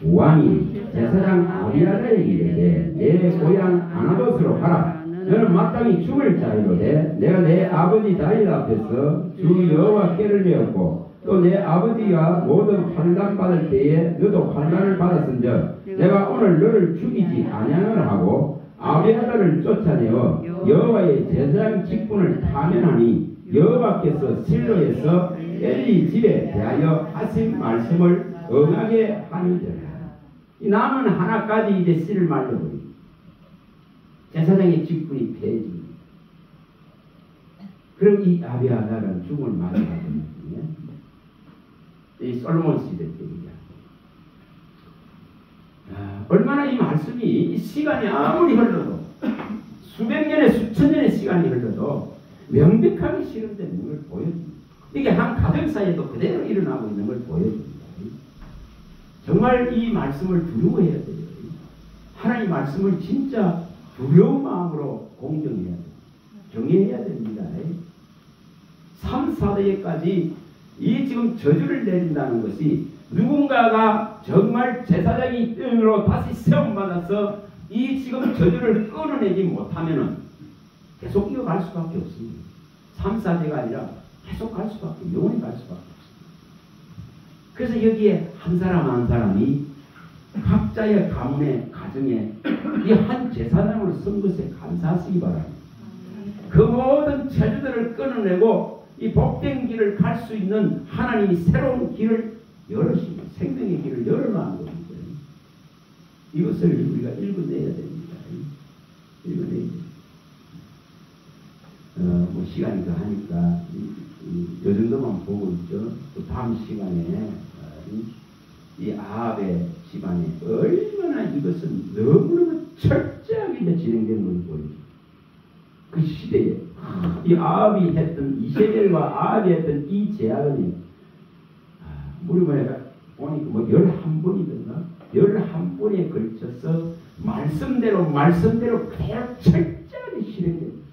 왕이 제사장 아비아다에게 이르되 내 고향 아나돗으로 가라. 너는 마땅히 죽을 자이로되 내가 내 아버지 다윗 앞에서 주 여호와께를 배웠고 또 내 아버지가 모든 환난 받을 때에 너도 환난을 받았은즉 내가 오늘 너를 죽이지 아니하노라 하고 아비아다를 쫓아내어 여호와의 제사장 직분을 파면하니 여호와께서 실로에서 엘리 집에 대하여 하신 말씀을 응하게 하니라. 이 남은 하나까지 이제 씨를 말려버립니다. 제사장의 직분이 폐해집니다. 그럼 이 아비아다는 죽음을 맞이하거든요. 이 솔로몬 시대 때입니다. 얼마나 이 말씀이 이 시간이 아무리 흘러도 수백 년의 수천 년의 시간이 흘러도 명백하게 실현되는 걸 보여줍니다. 이게 한 가정 사이에도 그대로 일어나고 있는 걸 보여줍니다. 정말 이 말씀을 두려워해야 돼요. 하나님 말씀을 진짜 두려운 마음으로 공경해야 돼요. 경외해야 됩니다. 3, 4대까지 이 지금 저주를 내린다는 것이 누군가가 정말 제사장이 뜸으로 다시 세움받아서 이 지금 저주를 끊어내지 못하면은 계속 이어갈 수밖에 없습니다. 3, 4대가 아니라 계속 갈 수밖에, 영원히 갈 수밖에 없습니다. 그래서 여기에 한 사람 한 사람이 각자의 가문의 가정에 이 한 제사장으로 쓴 것에 감사하시기 바랍니다. 그 모든 저주들을 끊어내고 이 복된 길을 갈 수 있는 하나님이 새로운 길을 열으시고 생명의 길을 열어놓은 겁니다. 이것을 우리가 읽어내야 됩니다. 읽어내야 됩니다. 뭐 시간이 더 하니까 요 정도만 보고 있죠. 또 다음 시간에 이 아합의 집안에 얼마나 이것은 너무너무 철저하게 진행된 걸 보여줍니다. 그 시대에 이 아합이 했던 이세벨과 아합이 했던 이 제약은 우리 보니까 뭐 11번이든가 11번에 걸쳐서 말씀대로 그대로 철저하게 실행됩니다.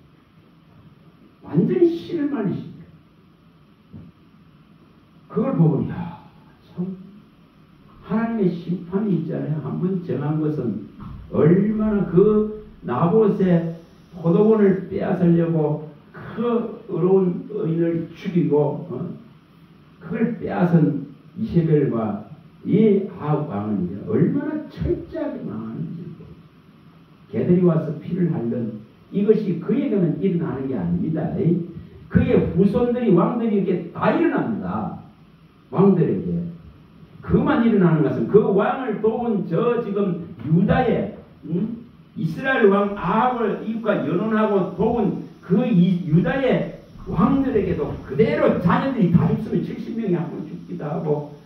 완전히 씨를 말리십니다. 그걸 보고 참 하나님의 심판이 있잖아요. 한번 정한 것은 얼마나 그 나봇의 포도원을 빼앗으려고 그 어려운 의인을 죽이고 그걸 빼앗은 이세벨과 이 아합 왕은 얼마나 철저하게 망하는지 걔들이 와서 피를 흘린 이것이 그에게는 일어나는 게 아닙니다. 그의 후손들이 왕들에게 다 일어납니다. 왕들에게. 그만 일어나는 것은 그 왕을 도운 저 지금 유다의 이스라엘 왕 아합을 이웃과 연혼하고 도운 그 유다의 왕들에게도 그대로 자녀들이 다 죽으면 70명이 한 번 죽기도 하고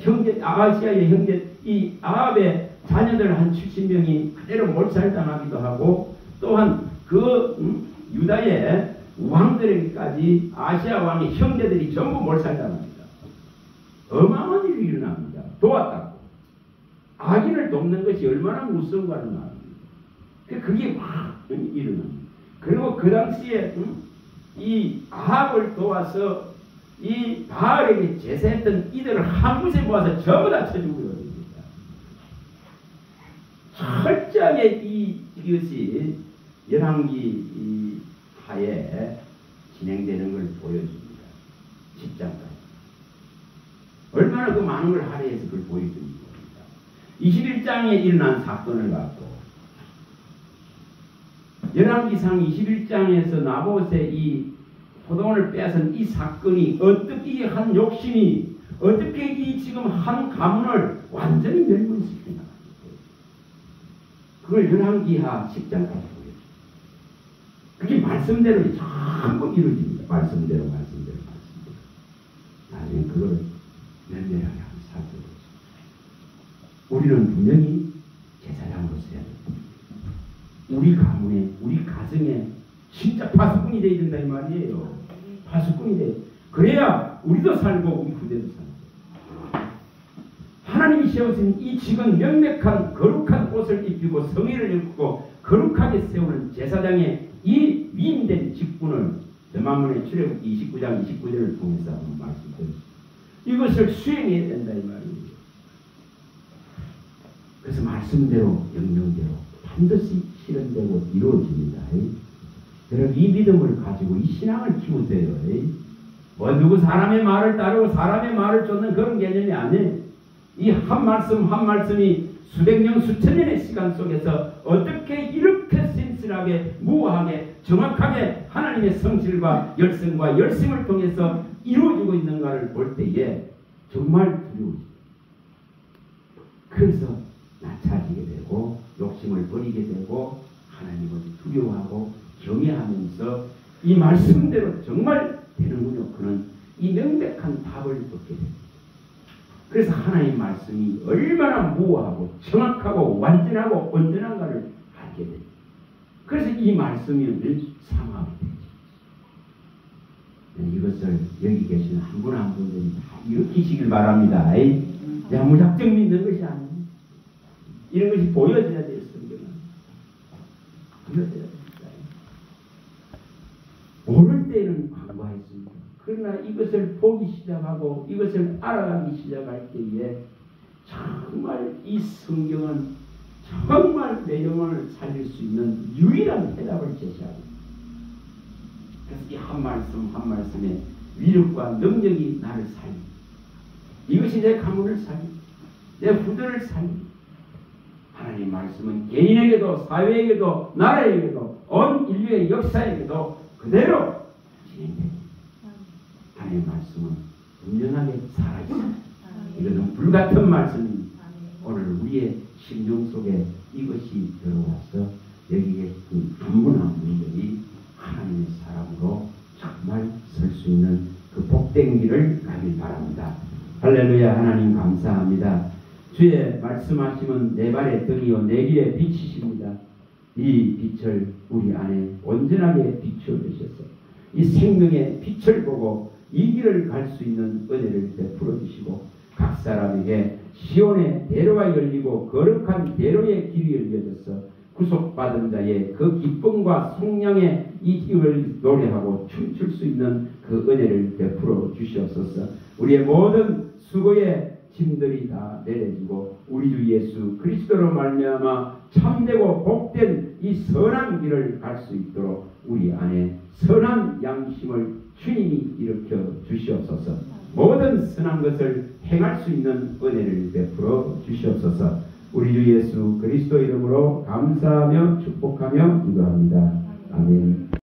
형제 아하시아의 형제 이 아합의 자녀들 한 70명이 그대로 몰살당하기도 하고 또한 그 유다의 왕들에게까지 아시아 왕의 형제들이 전부 몰살당합니다. 어마어마한 일이 일어납니다. 도왔다고. 악인을 돕는 것이 얼마나 무서운가를 말합니다. 그게 막 일어납니다. 그리고 그 당시에 이 아합을 도와서 이 바알에게 제사했던 이들을 한 곳에 모아서 전부 다 쳐죽으려 합니다. 철저하게 이것이 열왕기 하에 진행되는 걸 보여줍니다. 10장까지. 얼마나 그 많은 걸 할애해서 그걸 보여줍니다. 21장에 일어난 사건을 갖고 열왕기상 21장에서 나봇의 이 포도원을 빼앗은 이 사건이 어떻게 한 욕심이 어떻게 이 지금 한 가문을 완전히 멸망시키나 그걸 열왕기하 10장까지 보여줍니다. 그게 말씀대로 전부 이루어집니다. 말씀대로. 나중에 그걸 멸멸하게 하면 살펴보죠. 우리는 분명히 제사장으로서 해야 됩니다. 우리 가문에, 우리 가정에 진짜 파수꾼이 되어야 된다 이 말이에요. 파수꾼이 돼. 그래야 우리도 살고 우리 후대도 살고. 하나님이 세우신 이 직은 명백한 거룩한 옷을 입히고 성의를 입고 거룩하게 세우는 제사장의 이 위임된 직분을 저만문의 출애굽기 29장 29절을 통해서 한번 말씀드렸습니다. 이것을 수행해야 된다 이 말이에요. 그래서 말씀대로 명령대로 반드시 실현되고 이루어집니다. 여러분 이 믿음을 가지고 이 신앙을 키우세요. 뭐 누구 사람의 말을 따르고 사람의 말을 쫓는 그런 개념이 아니에요. 이 한 말씀 한 말씀이 수백 년 수천 년의 시간 속에서 어떻게 이렇게 신실하게 무하게 정확하게 하나님의 성실과 열성과 열심을 통해서 이루어지고 있는가를 볼 때에 정말 두려워집니다. 그래서 낮아지게 되고 욕심을 버리게 되고 하나님을 두려워하고 경외하면서 이 말씀대로 정말 되는군요. 그는 이 명백한 답을 얻게 됩니다. 그래서 하나님 말씀이 얼마나 무하고 정확하고 완전하고 온전한가를 알게 됩니다. 그래서 이 말씀이 늘 상하게 되죠. 이것을 여기 계시는 한 분 한 분들이 다 일으키시길 바랍니다. 야, 무작정 믿는 것이 아니에요. 이런 것이 보여져야 돼요. 성경은. 보여져야 됩니다. 모를 때는 간과했습니다. 그러나 이것을 보기 시작하고 이것을 알아가기 시작할 때에 정말 이 성경은 정말 내 영혼을 살릴 수 있는 유일한 해답을 제시합니다. 그래서 이 한 말씀 한 말씀에 위력과 능력이 나를 살립니다. 이것이 내 가문을 살립니다. 내 후대를 살립니다. 하나님 말씀은 개인에게도 사회에게도 나라에게도 온 인류의 역사에게도 그대로 진행됩니다. 하나님의 말씀은 분명하게 살아있습니다. 이것은 불같은 말씀입니다. 오늘 우리의 심령 속에 이것이 들어와서 여기 계신 한 분 한 분들이 하나님의 사람으로 정말 설 수 있는 그 복된 길을 가길 바랍니다. 할렐루야. 하나님 감사합니다. 주의 말씀하심은 내 발의 등이요 내 길의 빛이십니다. 이 빛을 우리 안에 온전하게 비추어 주셔서 이 생명의 빛을 보고 이 길을 갈 수 있는 은혜를 베풀어 주시고 각 사람에게 시온의 대로가 열리고 거룩한 대로의 길이 열려져서 구속받은 자의 그 기쁨과 성령의 이 힘을 노래하고 춤출 수 있는 그 은혜를 베풀어 주시옵소서. 우리의 모든 수고의 짐들이 다 내려지고 우리 주 예수 그리스도로 말미암아 참되고 복된 이 선한 길을 갈 수 있도록 우리 안에 선한 양심을 주님이 일으켜 주시옵소서. 모든 선한 것을 행할 수 있는 은혜를 베풀어 주시옵소서. 우리 주 예수 그리스도 이름으로 감사하며 축복하며 기도합니다. 아멘.